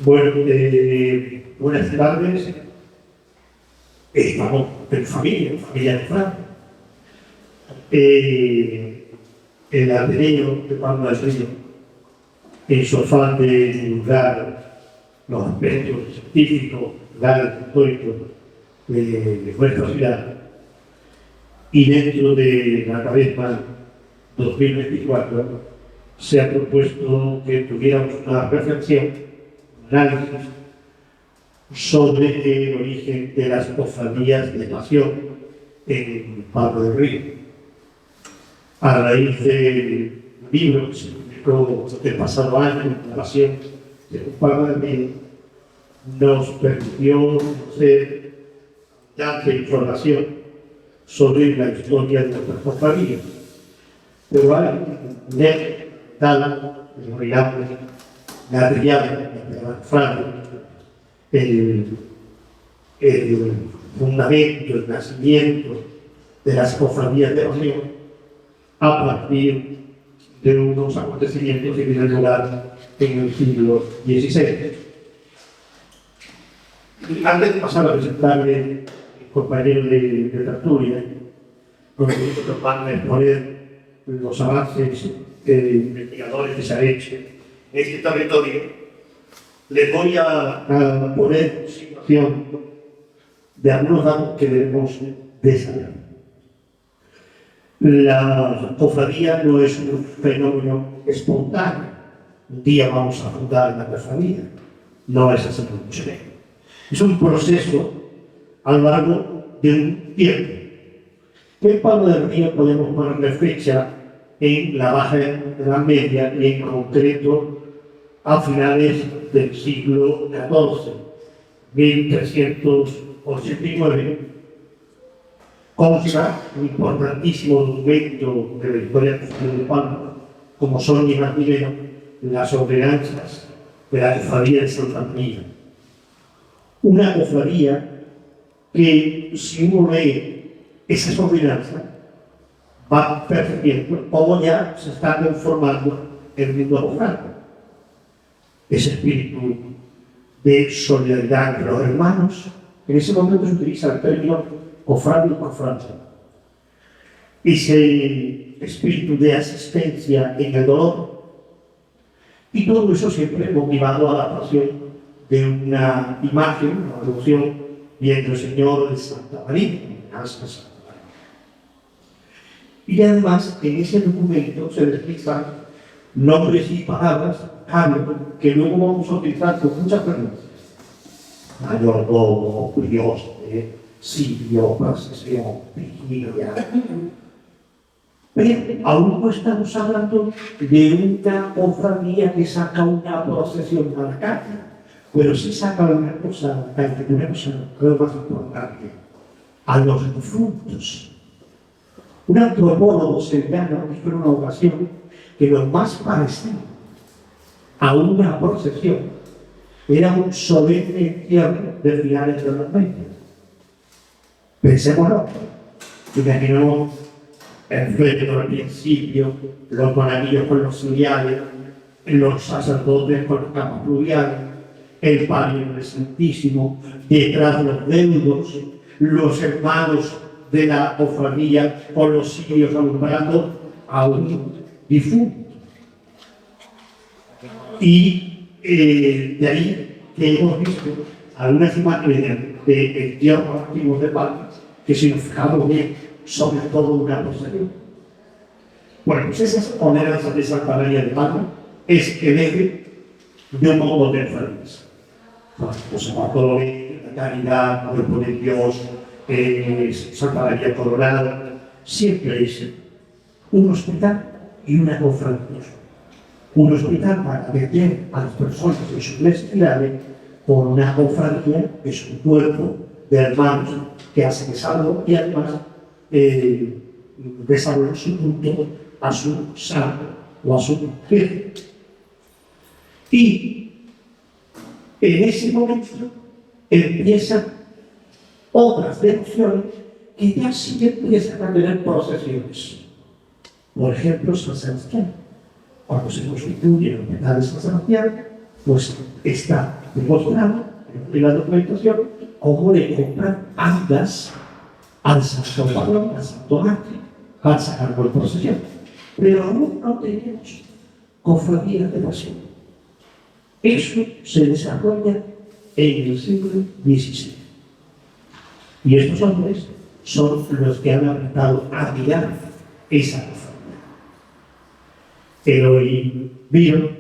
Bueno, buenas tardes. Estamos en familia de Fran. El Ateneo de Palma del Río, en su afán de divulgar los aspectos científicos, históricos de nuestra ciudad, y dentro de la cabeza 2024 se ha propuesto que tuviéramos una reflexión, un análisis sobre el origen de las cofradías de pasión en Palma del Río. A raíz del libro que se publicó el pasado año, La Pasión de Palma del Río, nos permitió conocer tanta información sobre la historia de nuestras cofradías. Pero hay la triada, el fundamento, el nacimiento de las cofradías de pasión a partir de unos acontecimientos que tienen lugar en el siglo XVI. Antes de pasar a presentarle el compañero de tertulia, con el que van a exponer los avances investigadores que se han hecho en este territorio, les voy a poner en situación de algunos datos que debemos desarrollar. La cofradía no es un fenómeno espontáneo. Un día vamos a fundar una cofradía. No es así como se ve. Es un proceso a lo largo de un tiempo. En Palma del Río podemos ponerle fecha en la Baja Edad Media y en concreto a finales del siglo XIV, 1389, consta un importantísimo documento de la historia de Palma, como son ni más ni menos las ordenanzas de la cofradía de Santa María. Una cofradía que, si uno lee esas ordenanzas, va percibiendo cómo ya se está conformando el mundo cofrade. Ese espíritu de solidaridad entre los hermanos. En ese momento se utiliza el término cofrade y cofrade. Ese espíritu de asistencia en el dolor. Y todo eso siempre motivado a la pasión de una imagen, una devoción, viendo el Señor de Santa María, y además, en ese documento se despliegan nombres y palabras que luego vamos a utilizar con muchas preguntas. Mayordomo, curioste, Silvio, procesión, vigilia. Pero aún no estamos hablando de una cofradía que saca una procesión a la calle, pero sí saca una cosa a la calle, una cosa más importante, a los difuntos. Un antropólogo sevillano dijo en una ocasión que lo más parecido a una procesión era un solemne entierro de finales de los 20. Pensémoslo. Imaginemos el féretro al principio, los monaguillos con los ciliares, los sacerdotes con los campos fluviales, el palio del Santísimo, detrás los deudos, los hermanos de la cofradía con los cirios alumbrando a un difunto. Y de ahí que hemos visto algunas imágenes de entierros antiguos de Palma que si nos fijamos bien sobre todo una procesión. Bueno, pues esas ordenanzas de Santa María de Palma es el eje de un montón de cofradías. José Bartolomé, la Caridad, Cuerpo de Dios, Santa María Coronada, siempre es un hospital y una cofradía. Un hospital para atender a las personas en su necesidades, por una cofradía que es un cuerpo de hermanos que hace que salvo y además desarrolla su culto a su santo o a su virgen. Y en ese momento empiezan otras devociones que ya sí empiezan a tener procesiones. Por ejemplo, San Sebastián. Cuando se constituye el hospital de San Sebastián, pues está demostrado en la documentación cómo le compran andas al Santo Pablo, al Santo Marte, para sacarlo en procesión. Pero aún no tenemos cofradías de pasión. Eso se desarrolla en el siglo XVI. Y estos hombres son los que han apretado a mirar esa cofradía. Eloy Viro,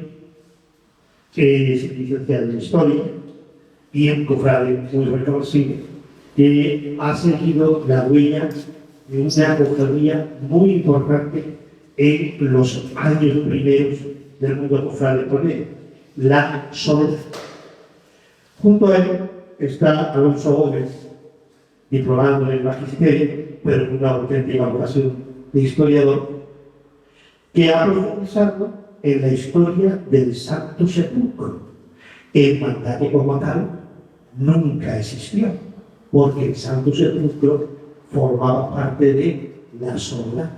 que es licenciado en Historia y un cofrade muy reconocido, que ha seguido la huella de una cofradía muy importante en los años primeros del mundo cofrade ponero, la Soledad. Junto a él está Alonso Gómez, diplomado en el magisterio, pero con una auténtica vocación de historiador, que ha profundizado en la historia del Santo Sepulcro. El mandato como tal nunca existió, porque el Santo Sepulcro formaba parte de la Soledad.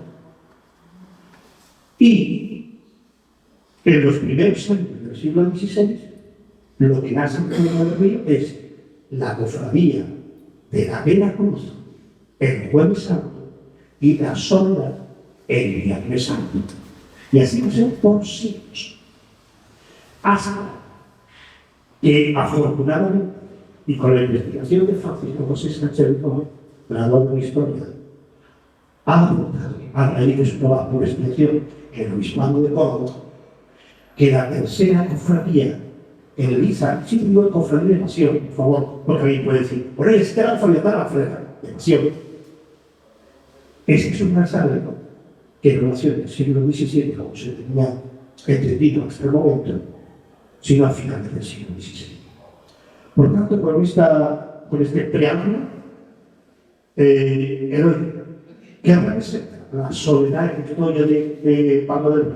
Y en los primeros años del siglo XVI, lo que nace en el río es la cofradía de la Veracruz el Jueves Santo y la Soledad el Viernes Santo. Y así va a ser por siglos. Hasta que, afortunadamente, y con la investigación de Francisco José Sánchez Gómez, graduado en Historia, ha aportado, a raíz de su trabajo de investigación en el Obispado de Córdoba, que la tercera cofradía en el ISA, sí, no cofradía de pasión, por favor, porque alguien puede decir, por ahí está la cofradía de pasión. Ese es un mensaje, ¿no?, que no nació en el siglo XVII, como se tenía entendido hasta el momento, sino a finales del siglo XVI. Por tanto, con este preámbulo, ¿qué representa la soledad en la historia de Pablo del Río?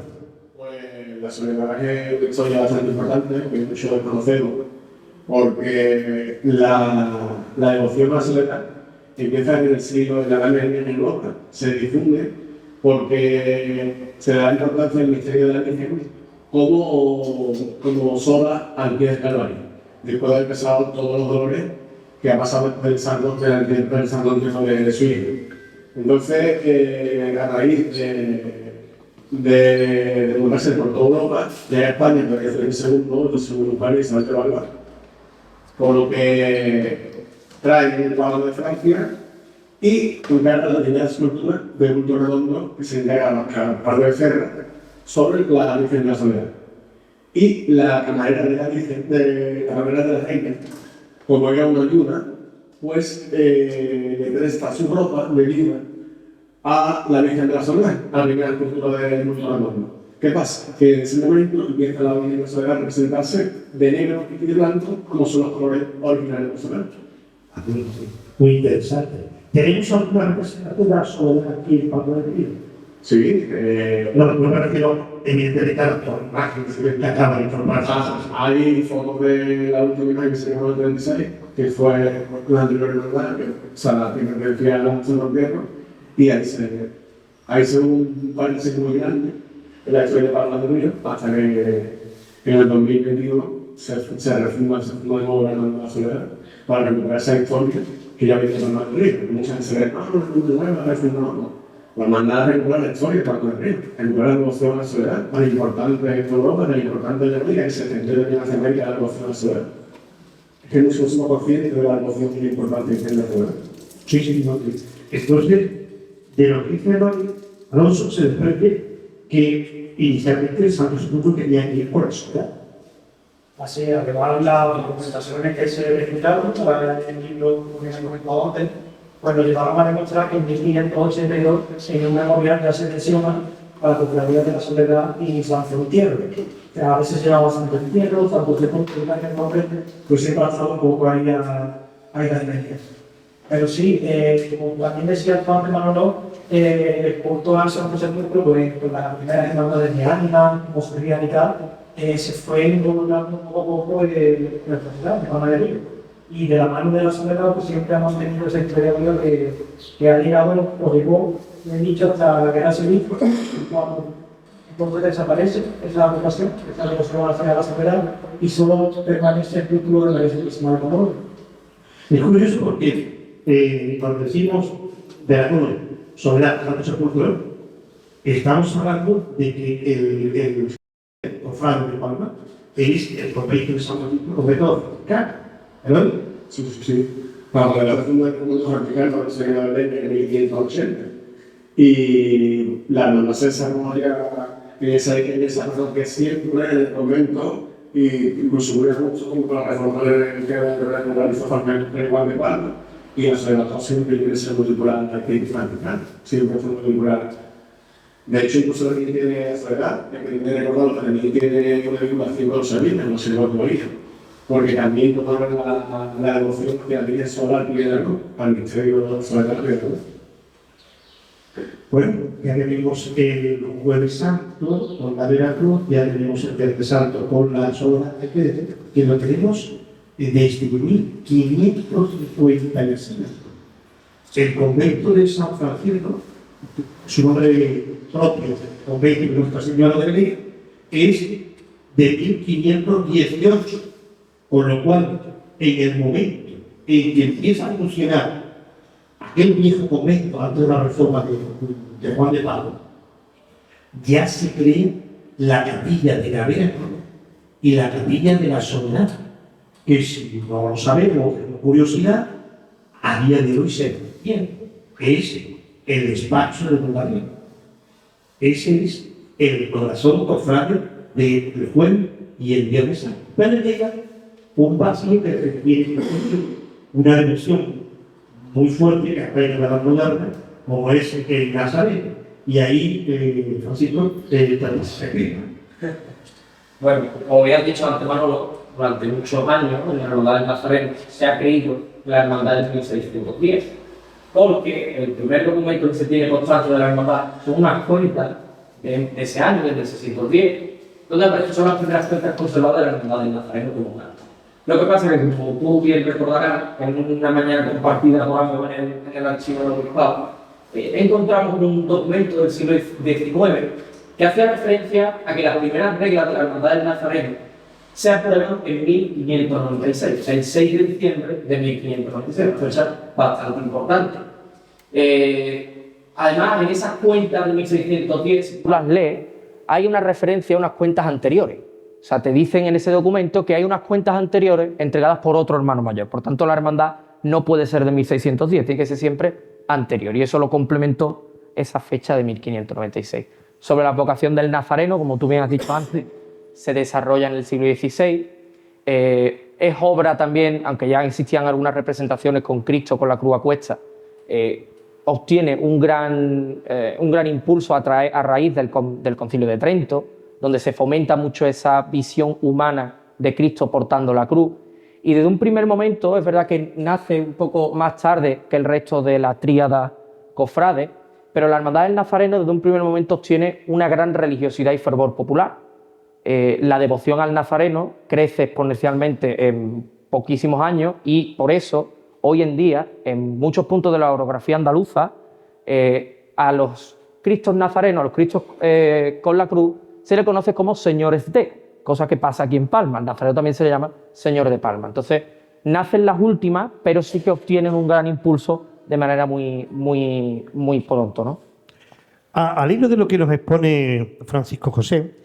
Pues la soledad es una historia bastante importante, que muchos desconocemos, porque la devoción a la soledad empieza en el siglo de la Edad Media en Europa, se difunde porque se da importancia al misterio de la Virgen como sola al pie del Calvario, después de haber pasado todos los dolores que ha pasado pensando de su hijo. Entonces, a raíz de moverse por toda Europa, llega a España para que sea el segundo padre Isabel de Valois, con lo que trae el cuadro de Francia y encarga la primera escultura de bulto redondo que se entrega a Pardo de Ferra sobre la Virgen de la Soledad. Y la camarera de la Virgen, la camarera de la Reina, como era una ayuda, pues le presta su ropa de vida a la Virgen de la Soledad, a la primera escultura de bulto redondo. ¿Qué pasa? Que en ese momento empieza la Virgen de la Soledad a representarse de negro y de blanco, como son los colores originales de la Soledad. Muy interesante. ¿Tenemos alguna representación de la soledad aquí en Pablo del Río? Sí. No me refiero, evidentemente, a la imagen que acaba de informar. Hay fotos de la última imagen que se llamó el 36, que fue la anterior hermandad, o sea, la primera que decía la San Rompierro, y ahí se un paréntesis muy grande en la historia de Pablo del Río, hasta que en el 2021 se refunda de nuevo la Hermandad de la Soledad para recuperar esa historia que ya viene en el río. Mucha gente se ve, no. La hermandad recupera la historia para el río, recupera la devoción a la soledad, tan importante en Europa, tan importante en la América, que se centró en la América la devoción a la soledad. Es que no somos conscientes de la devoción muy importante que es la soledad. Sí, no. Entonces, de lo que dice Alonso, se desprende que inicialmente el Santo Sepulcro tenía que ir por la soledad. Así, además las documentaciones que se presentaron para el libro que se comentaba antes, pues nos llevaron a demostrar que en 1582 en un memorial ya se menciona a la Cofradía de la Soledad y Santo Entierro. Que a veces se llama Santo Entierro, Santo Sepulcro, el nombre, pues siempre ha estado un poco ahí a la media. Pero sí, como también decía el padre Manolo, el culto al Santo Sepulcro, pues la primera semana de mi ánima, cofradía y tal, se fue involucrando un poco de la sociedad, de Juana de Río. Y de la mano de la soledad, pues siempre hemos tenido esa historia que ha llegado, lo llegó, me he dicho, hasta la guerra civil, cuando Entonces desaparece esa vocación, esa devoción a la sagrada, y solo permanece el título de la Iglesia de Común. Es curioso porque cuando decimos Veracruz sobre la Santa Sepultura, estamos hablando de que el cofrade de Palma es el convento de San Francisco, el convento franciscano, ¿verdad? Sí. Para la relación de conventos franciscanos se dio la ley en 1580. Y la hermandad se desarrolla en esa razón que siempre en el convento, y incluso hubiera mucho como para reformar el que realizó Farmel igual de Palma. Y la celebración siempre quiere ser multipolar franciscana, siempre fue multipolar. De hecho, incluso el que tiene esa edad, el que tiene recordado que también tiene una vinculación con los servicios, no se le va a morir. Porque también tomaron la devoción que había solar al pie de la cruz, al misterio sobre la cruz. Bueno, ya tenemos el Jueves Santo con la Veracruz, ya tenemos el Viernes Santo con la Sola, que lo tenemos desde 1556. El convento de San Francisco, su nombre propio, convento de Nuestra Señora de Belén, es de 1518, con lo cual, en el momento en que empieza a funcionar aquel viejo convento antes de la reforma de Juan de Pablo, ya se crea la capilla de la Veracruz y la capilla de la Soledad, que si no lo sabemos, por curiosidad, a día de hoy se mantiene. Es el despacho del Magdaleno. Ese es el corazón cofrade del Jueves y el Viernes Santo. Pero llega un vacío que requiere una dimensión muy fuerte que apenas la edad moderna, como es el Nazareno. Y ahí, Francisco, también se crea. Bueno, como había dicho antes Manolo, durante muchos años en la Hermandad del Nazareno se ha creído la Hermandad de 1610, porque el primer documento que se tiene constancia de la Hermandad son unas cuentas de ese año, desde 1610, donde aparecen son las primeras cuentas conservadas de la Hermandad del Nazareno como una. Lo que pasa es que, como tú bien recordarás, en una mañana compartida por algo en el archivo de los encontramos un documento del siglo XIX que hacía referencia a que las primeras reglas de la Hermandad del Nazareno se aprueban en 1596, el 6 de diciembre de 1596, una fecha bastante importante. Además, en esas cuentas de 1610, si tú las lees, hay una referencia a unas cuentas anteriores. O sea, te dicen en ese documento que hay unas cuentas anteriores entregadas por otro hermano mayor. Por tanto, la hermandad no puede ser de 1610, tiene que ser siempre anterior. Y eso lo complementó esa fecha de 1596. Sobre la vocación del Nazareno, como tú bien has dicho antes, se desarrolla en el siglo XVI. Es obra también, aunque ya existían algunas representaciones con Cristo con la cruz a cuesta, obtiene un gran impulso a raíz del Concilio de Trento, donde se fomenta mucho esa visión humana de Cristo portando la cruz. Y desde un primer momento, es verdad que nace un poco más tarde que el resto de la tríada cofrade, pero la Hermandad del Nazareno desde un primer momento obtiene una gran religiosidad y fervor popular. La devoción al Nazareno crece exponencialmente en poquísimos años y por eso, hoy en día, en muchos puntos de la orografía andaluza, a los Cristos nazarenos, a los Cristos con la cruz, se le conoce como señores de, cosa que pasa aquí en Palma. El Nazareno también se le llama señor de Palma. Entonces, nacen las últimas, pero sí que obtienen un gran impulso de manera muy pronto, ¿no? Al hilo de lo que nos expone Francisco José,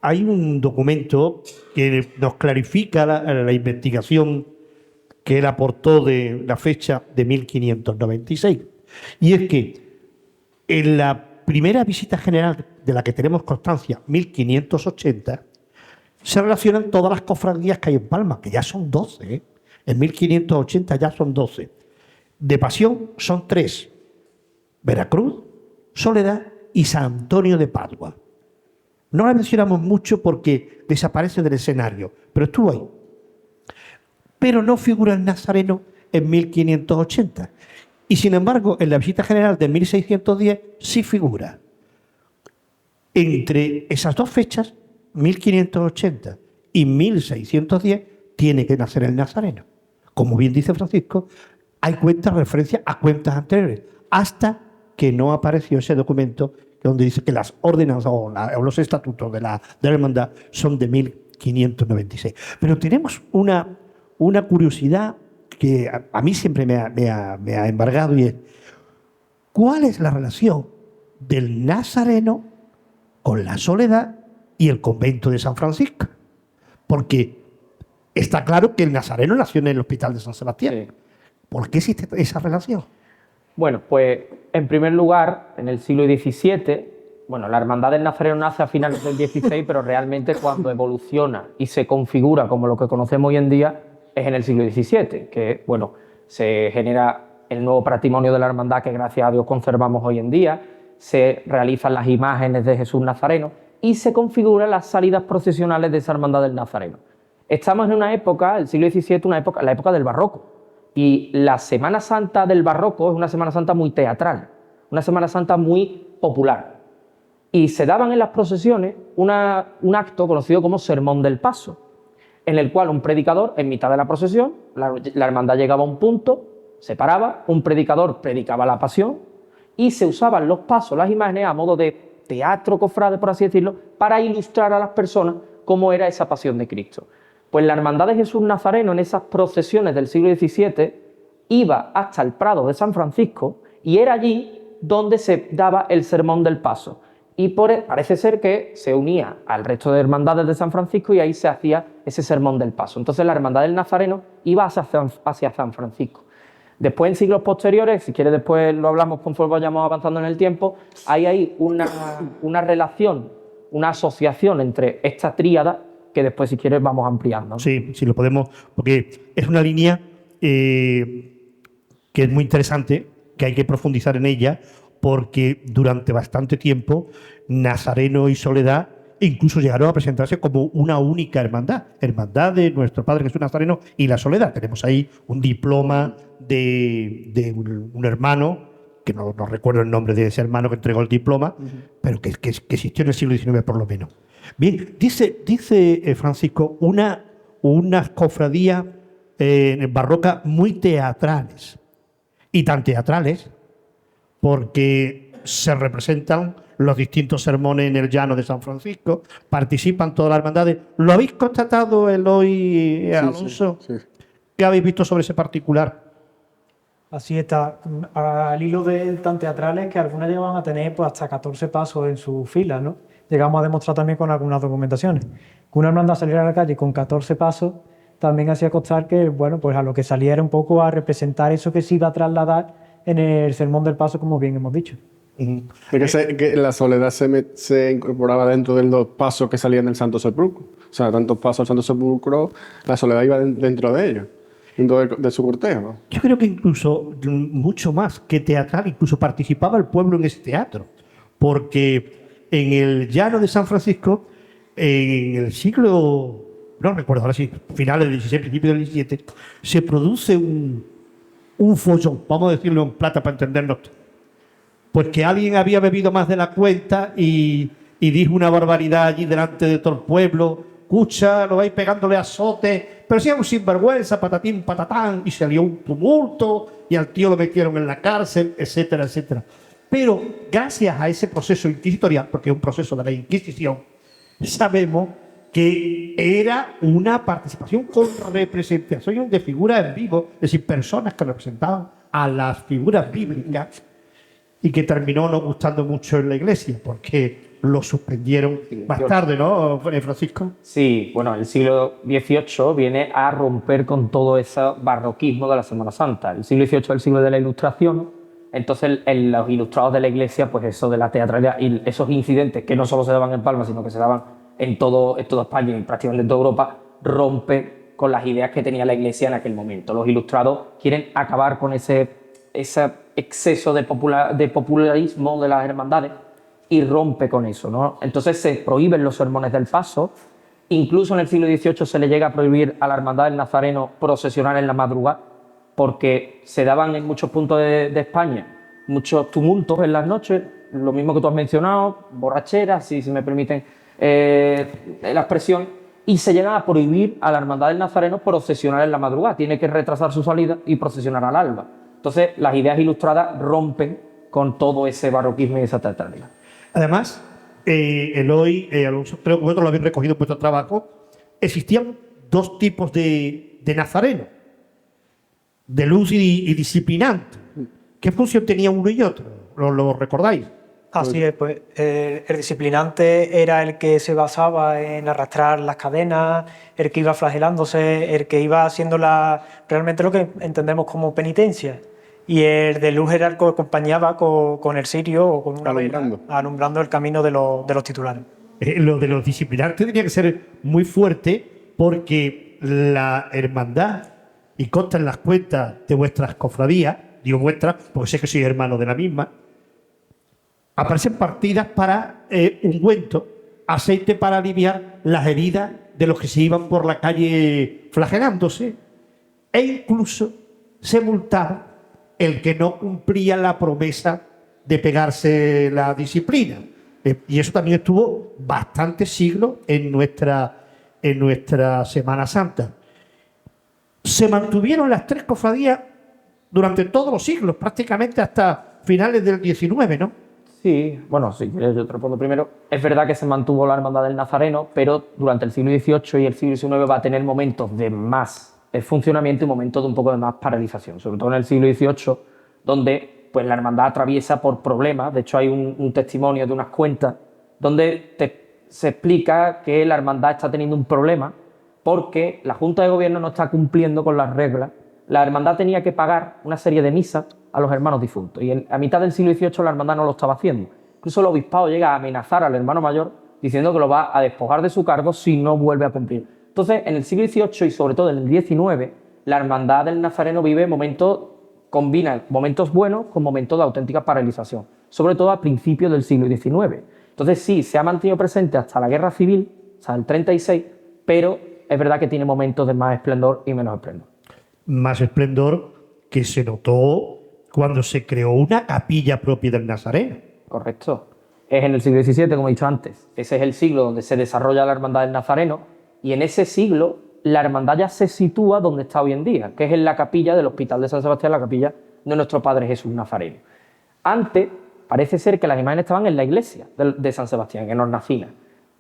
hay un documento que nos clarifica la investigación que él aportó de la fecha de 1596. Y es que en la primera visita general de la que tenemos constancia, 1580, se relacionan todas las cofradías que hay en Palma, que ya son 12, ¿eh? En 1580 ya son 12. De Pasión son 3. Veracruz, Soledad y San Antonio de Padua. No la mencionamos mucho porque desaparece del escenario, pero estuvo ahí. Pero no figura el Nazareno en 1580. Y sin embargo, en la visita general de 1610 sí figura. Entre esas dos fechas, 1580 y 1610, tiene que nacer el Nazareno. Como bien dice Francisco, hay referencia a cuentas anteriores, hasta que no apareció ese documento donde dice que las ordenanzas o los estatutos de la hermandad son de 1596. Pero tenemos una curiosidad que a mí siempre me ha embargado, y es: ¿cuál es la relación del nazareno con la Soledad y el convento de San Francisco? Porque está claro que el nazareno nació en el Hospital de San Sebastián. Sí. ¿Por qué existe esa relación? Bueno, pues en primer lugar, en el siglo XVII, bueno, la Hermandad del Nazareno nace a finales del XVI, pero realmente cuando evoluciona y se configura como lo que conocemos hoy en día es en el siglo XVII, que, bueno, se genera el nuevo patrimonio de la hermandad que gracias a Dios conservamos hoy en día, se realizan las imágenes de Jesús Nazareno y se configuran las salidas procesionales de esa Hermandad del Nazareno. Estamos en una época, el siglo XVII, la época del barroco, y la Semana Santa del barroco es una Semana Santa muy teatral, una Semana Santa muy popular. Y se daban en las procesiones un acto conocido como Sermón del Paso, en el cual un predicador, en mitad de la procesión, la hermandad llegaba a un punto, se paraba, un predicador predicaba la pasión y se usaban los pasos, las imágenes a modo de teatro cofrade, por así decirlo, para ilustrar a las personas cómo era esa pasión de Cristo. Pues la Hermandad de Jesús Nazareno en esas procesiones del siglo XVII iba hasta el Prado de San Francisco y era allí donde se daba el Sermón del Paso. Y parece ser que se unía al resto de hermandades de San Francisco y ahí se hacía ese Sermón del Paso. Entonces la Hermandad del Nazareno iba hacia San Francisco. Después, en siglos posteriores, si quieres después lo hablamos conforme vayamos avanzando en el tiempo, hay una relación, una asociación entre esta tríada que después, si quieres, vamos ampliando. Sí, sí, lo podemos, porque es una línea que es muy interesante, que hay que profundizar en ella, porque durante bastante tiempo Nazareno y Soledad incluso llegaron a presentarse como una única hermandad de nuestro Padre Jesús Nazareno y la Soledad. Tenemos ahí un diploma de un hermano, que no recuerdo el nombre de ese hermano que entregó el diploma, pero que existió en el siglo XIX por lo menos. Bien, dice Francisco, unas cofradías barrocas muy teatrales, y tan teatrales porque se representan los distintos sermones en el llano de San Francisco, participan todas las hermandades. ¿Lo habéis constatado, Eloy, Alonso? Sí. ¿Qué habéis visto sobre ese particular? Así está, al hilo de tan teatrales que algunas llevan a tener pues, hasta 14 pasos en su fila, ¿no? Llegamos a demostrar también con algunas documentaciones. Que una hermandad saliera a la calle con 14 pasos también hacía constar que, bueno, pues a lo que salía era un poco a representar eso que se iba a trasladar en el Sermón del Paso, como bien hemos dicho. Que la Soledad se incorporaba dentro de los pasos que salían del Santo Sepulcro. O sea, tantos pasos al Santo Sepulcro, la Soledad iba dentro de ellos, dentro de su cortejo, ¿no? Yo creo que incluso, mucho más que teatral, incluso participaba el pueblo en ese teatro, porque en el llano de San Francisco, en el siglo, no recuerdo ahora sí, finales del XVI, principios del XVII, se produce un follón, vamos a decirlo en plata para entendernos, pues que alguien había bebido más de la cuenta y dijo una barbaridad allí delante de todo el pueblo. Escucha, lo vais pegándole azote, pero si era un sinvergüenza, patatín, patatán, y salió un tumulto y al tío lo metieron en la cárcel, etcétera, etcétera. Pero gracias a ese proceso inquisitorial, porque es un proceso de la Inquisición, sabemos que era una participación con representación de figuras en vivo, es decir, personas que representaban a las figuras bíblicas, y que terminó no gustando mucho en la iglesia, porque lo suspendieron más tarde, ¿no, Francisco? Sí, bueno, el siglo XVIII viene a romper con todo ese barroquismo de la Semana Santa. El siglo XVIII es el siglo de la Ilustración, entonces en los ilustrados de la iglesia, pues eso de la teatralidad y esos incidentes que no solo se daban en Palma, sino que se daban en toda España y prácticamente en toda Europa, rompe con las ideas que tenía la iglesia en aquel momento. Los ilustrados quieren acabar con ese exceso de popularismo de las hermandades y rompe con eso, ¿no? Entonces se prohíben los sermones del paso. Incluso en el siglo XVIII se le llega a prohibir a la Hermandad del Nazareno procesionar en la madrugada, porque se daban en muchos puntos de España muchos tumultos en las noches, lo mismo que tú has mencionado, borracheras, si me permiten la expresión, y se llega a prohibir a la Hermandad del Nazareno procesionar en la madrugada. Tiene que retrasar su salida y procesionar al alba. Entonces, las ideas ilustradas rompen con todo ese barroquismo y esa teatralidad. Además, Eloy, Alonso, creo que vosotros lo habéis recogido en vuestro trabajo, existían dos tipos de nazareno, de luz y disciplinante. ¿Qué función tenía uno y otro? ¿Lo recordáis? Así es, pues el disciplinante era el que se basaba en arrastrar las cadenas, el que iba flagelándose, el que iba haciendo realmente lo que entendemos como penitencia. Y el de luz era el que acompañaba con el cirio o con una vela, alumbrando el camino de los titulares. Lo de los disciplinantes tenía que ser muy fuerte porque la hermandad, y consta en las cuentas de vuestras cofradías, digo vuestras porque sé que soy hermano de la misma, aparecen partidas para ungüento, aceite para aliviar las heridas de los que se iban por la calle flagelándose, e incluso se multaba el que no cumplía la promesa de pegarse la disciplina. Y eso también estuvo bastantes siglos en nuestra Semana Santa. Se mantuvieron las tres cofradías durante todos los siglos, prácticamente hasta finales del XIX, ¿no? Sí, bueno, si quieres yo te respondo primero. Es verdad que se mantuvo la Hermandad del Nazareno, pero durante el siglo XVIII y el siglo XIX va a tener momentos de más funcionamiento y momentos de un poco de más paralización, sobre todo en el siglo XVIII, donde pues, la Hermandad atraviesa por problemas. De hecho, hay un testimonio de unas cuentas donde se explica que la Hermandad está teniendo un problema porque la Junta de Gobierno no está cumpliendo con las reglas. La Hermandad tenía que pagar una serie de misas a los hermanos difuntos y a mitad del siglo XVIII la Hermandad no lo estaba haciendo. Incluso el obispado llega a amenazar al hermano mayor diciendo que lo va a despojar de su cargo si no vuelve a cumplir. Entonces, en el siglo XVIII y sobre todo en el XIX, la Hermandad del Nazareno combina momentos buenos con momentos de auténtica paralización, sobre todo a principios del siglo XIX. Entonces sí, se ha mantenido presente hasta la Guerra Civil, hasta el 36, pero es verdad que tiene momentos de más esplendor y menos esplendor. Más esplendor que se notó cuando se creó una capilla propia del Nazareno. Correcto. Es en el siglo XVII, como he dicho antes. Ese es el siglo donde se desarrolla la Hermandad del Nazareno y en ese siglo la hermandad ya se sitúa donde está hoy en día, que es en la capilla del Hospital de San Sebastián, la capilla de nuestro Padre Jesús Nazareno. Antes, parece ser que las imágenes estaban en la iglesia de San Sebastián, en Hornacina.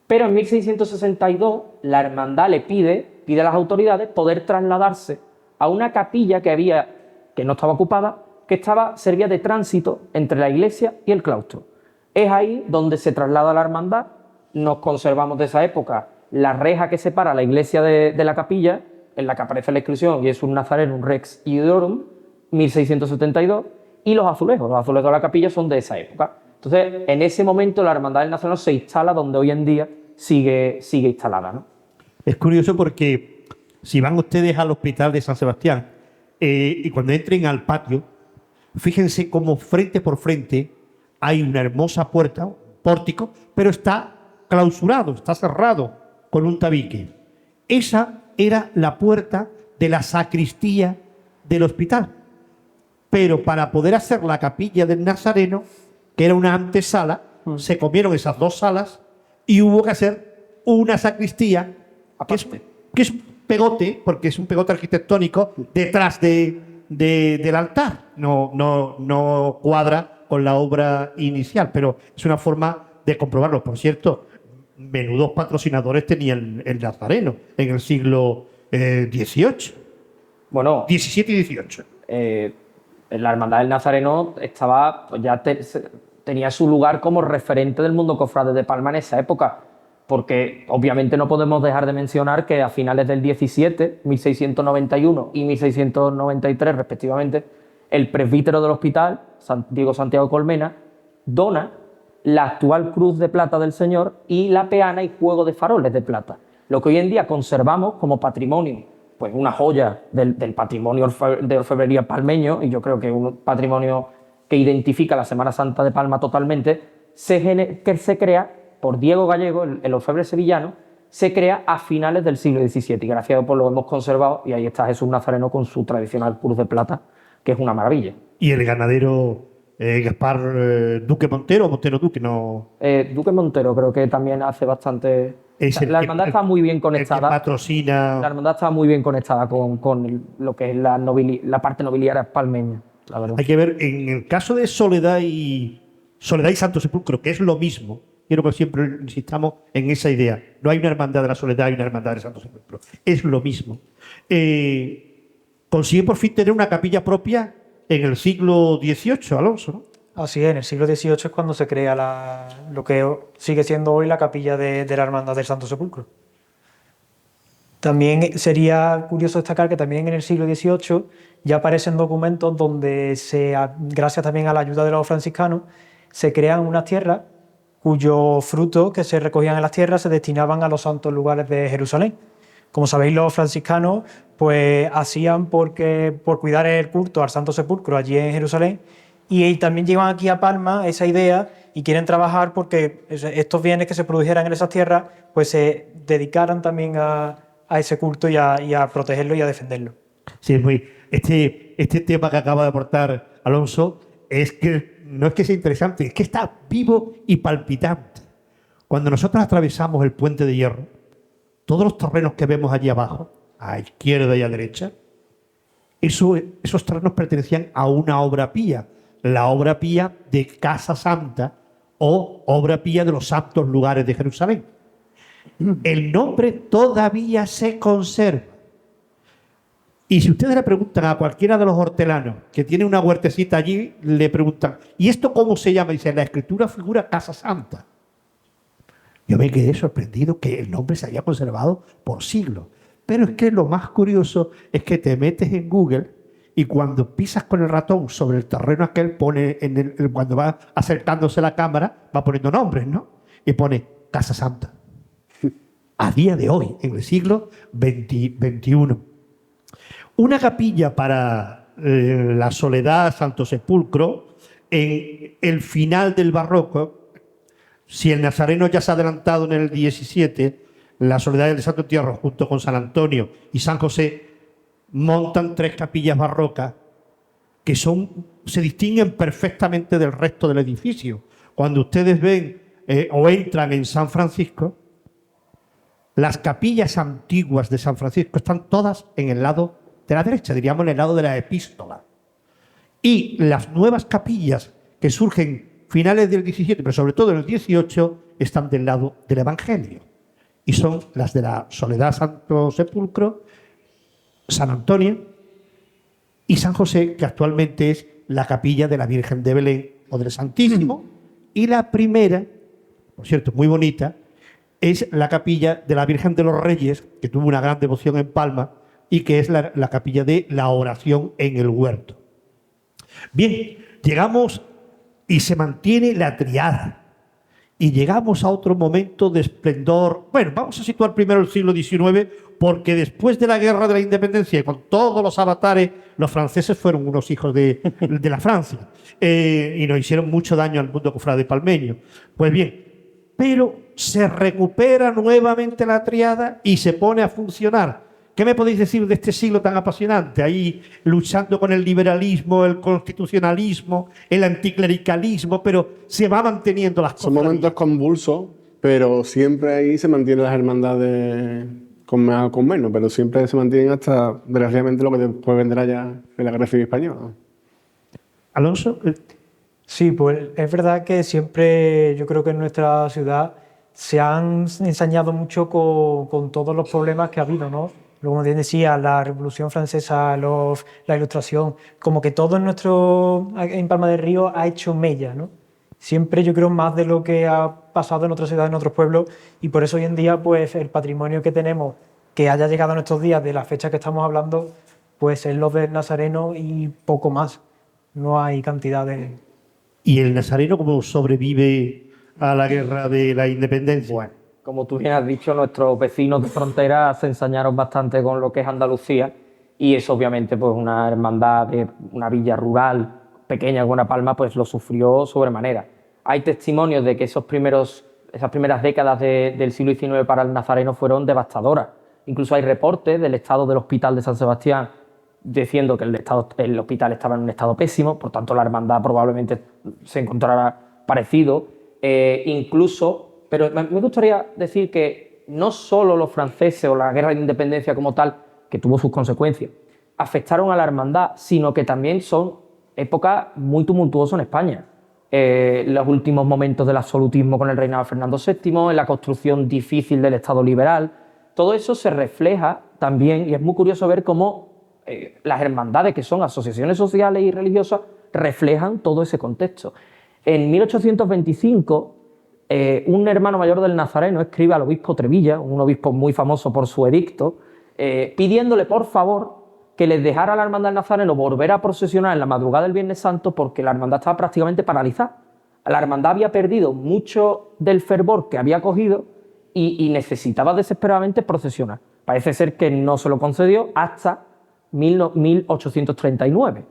Pero en 1662 la hermandad le pide a las autoridades poder trasladarse a una capilla que no estaba ocupada, que servía de tránsito entre la iglesia y el claustro. Es ahí donde se traslada la hermandad. Nos conservamos de esa época la reja que separa la iglesia de la capilla, en la que aparece la inscripción y es un Nazareno, un Rex Iudeorum, 1672, y los azulejos de la capilla son de esa época. Entonces, en ese momento la Hermandad del Nazareno se instala donde hoy en día sigue instalada, ¿no? Es curioso porque si van ustedes al Hospital de San Sebastián y cuando entren al patio, fíjense cómo frente por frente hay una hermosa puerta, un pórtico, pero está clausurado, está cerrado con un tabique. Esa era la puerta de la sacristía del hospital. Pero para poder hacer la capilla del Nazareno, que era una antesala, se comieron esas dos salas y hubo que hacer una sacristía que es un pegote, porque es un pegote arquitectónico detrás del altar. No cuadra con la obra inicial, pero es una forma de comprobarlo. Por cierto, menudos patrocinadores tenía el Nazareno en el siglo XVIII. Bueno, XVII y XVIII. La Hermandad del Nazareno estaba, pues ya tenía su lugar como referente del mundo cofrade de Palma en esa época, porque obviamente no podemos dejar de mencionar que a finales del 17, 1691 y 1693 respectivamente, el presbítero del hospital, Diego Santiago Colmena, dona la actual cruz de plata del Señor y la peana y juego de faroles de plata, lo que hoy en día conservamos como patrimonio, pues una joya del patrimonio de orfebrería palmeño, y yo creo que un patrimonio que identifica la Semana Santa de Palma totalmente, que se crea por Diego Gallego, el orfebre sevillano, se crea a finales del siglo XVII, y gracias a Dios pues lo hemos conservado, y ahí está Jesús Nazareno con su tradicional cruz de plata, que es una maravilla. Y el ganadero Gaspar Duque Montero, Montero Duque, no... Duque Montero creo que también hace bastante... La hermandad está muy bien conectada. El que patrocina... La hermandad está muy bien conectada con lo que es la parte nobiliaria palmeña, la verdad. Hay que ver, en el caso de Soledad y Soledad y Santo Sepulcro, que es lo mismo. Quiero que siempre insistamos en esa idea. No hay una hermandad de la Soledad y una hermandad del Santo Sepulcro. Es lo mismo. Consigue por fin tener una capilla propia en el siglo XVIII, Alonso, ¿no? Así es, en el siglo XVIII es cuando se crea lo que sigue siendo hoy la capilla de la Hermandad del Santo Sepulcro. También sería curioso destacar que también en el siglo XVIII ya aparecen documentos donde, gracias también a la ayuda de los franciscanos, se crean unas tierras cuyos frutos que se recogían en las tierras se destinaban a los santos lugares de Jerusalén. Como sabéis, los franciscanos pues hacían por cuidar el culto al Santo Sepulcro allí en Jerusalén, y también llevan aquí a Palma esa idea y quieren trabajar porque estos bienes que se produjeran en esas tierras pues se dedicaran también a ese culto y a protegerlo y a defenderlo. Sí, este tema que acaba de aportar Alonso es que no es que sea interesante, es que está vivo y palpitante. Cuando nosotros atravesamos el Puente de Hierro, todos los terrenos que vemos allí abajo, a izquierda y a derecha, esos terrenos pertenecían a una obra pía, la obra pía de Casa Santa o obra pía de los santos lugares de Jerusalén. El nombre todavía se conserva. Y si ustedes le preguntan a cualquiera de los hortelanos que tiene una huertecita allí, le preguntan, ¿y esto cómo se llama? Dice, la escritura figura Casa Santa. Yo me quedé sorprendido que el nombre se haya conservado por siglos. Pero es que lo más curioso es que te metes en Google y cuando pisas con el ratón sobre el terreno aquel, pone cuando va acercándose la cámara, va poniendo nombres, ¿no? Y pone Casa Santa. A día de hoy, en el siglo XXI. Una capilla para la Soledad, Santo Sepulcro, en el final del barroco, si el Nazareno ya se ha adelantado en el 17, la Soledad del Santo Entierro, junto con San Antonio y San José, montan 3 capillas barrocas que se distinguen perfectamente del resto del edificio. Cuando ustedes ven o entran en San Francisco, las capillas antiguas de San Francisco están todas en el lado de la derecha, diríamos en el lado de la epístola. Y las nuevas capillas que surgen finales del 17, pero sobre todo en el 18, están del lado del Evangelio. Y son las de la Soledad, Santo Sepulcro, San Antonio y San José, que actualmente es la capilla de la Virgen de Belén o del Santísimo. Y la primera, por cierto, muy bonita, es la capilla de la Virgen de los Reyes, que tuvo una gran devoción en Palma, y que es la capilla de la oración en el huerto. Bien, llegamos y se mantiene la triada. Y llegamos a otro momento de esplendor. Bueno, vamos a situar primero el siglo XIX, porque después de la Guerra de la Independencia, y con todos los avatares, los franceses fueron unos hijos de la Francia, y nos hicieron mucho daño al mundo cofrade palmeño. Pues bien, pero se recupera nuevamente la triada y se pone a funcionar. ¿Qué me podéis decir de este siglo tan apasionante? Ahí luchando con el liberalismo, el constitucionalismo, el anticlericalismo, pero se va manteniendo las cosas. Son momentos convulsos, pero siempre ahí se mantienen las hermandades con más o con menos, pero siempre se mantienen hasta desgraciadamente lo que después vendrá ya en la Guerra Civil Española. Alonso. Sí, pues es verdad que siempre yo creo que en nuestra ciudad se han ensañado mucho con todos los problemas que ha habido, ¿no? Como bien decía, la Revolución Francesa, la Ilustración, como que todo en Palma del Río ha hecho mella, ¿no? Siempre yo creo más de lo que ha pasado en otras ciudades, en otros pueblos, y por eso hoy en día pues el patrimonio que tenemos, que haya llegado en estos días de la fecha que estamos hablando, pues es lo del Nazareno y poco más. No hay cantidad de... ¿Y el Nazareno cómo sobrevive a la Guerra de la Independencia? Bueno, como tú bien has dicho, nuestros vecinos de frontera se ensañaron bastante con lo que es Andalucía, y eso obviamente pues una hermandad de una villa rural pequeña como Una Palma pues lo sufrió sobremanera. Hay testimonios de que esas primeras décadas del siglo XIX para el Nazareno fueron devastadoras. Incluso hay reportes del estado del hospital de San Sebastián diciendo que el hospital estaba en un estado pésimo, por tanto la hermandad probablemente se encontrará parecido. Pero me gustaría decir que no solo los franceses o la Guerra de Independencia como tal, que tuvo sus consecuencias, afectaron a la hermandad, sino que también son épocas muy tumultuosas en España. los últimos momentos del absolutismo con el reinado de Fernando VII, en la construcción difícil del Estado liberal. Todo eso se refleja también, y es muy curioso ver cómo las hermandades, que son asociaciones sociales y religiosas, reflejan todo ese contexto. En 1825, un hermano mayor del Nazareno escribe al obispo Trevilla, un obispo muy famoso por su edicto, pidiéndole por favor que les dejara a la hermandad del Nazareno volver a procesionar en la madrugada del Viernes Santo, porque la hermandad estaba prácticamente paralizada. La hermandad había perdido mucho del fervor que había cogido y necesitaba desesperadamente procesionar. Parece ser que no se lo concedió hasta 1839.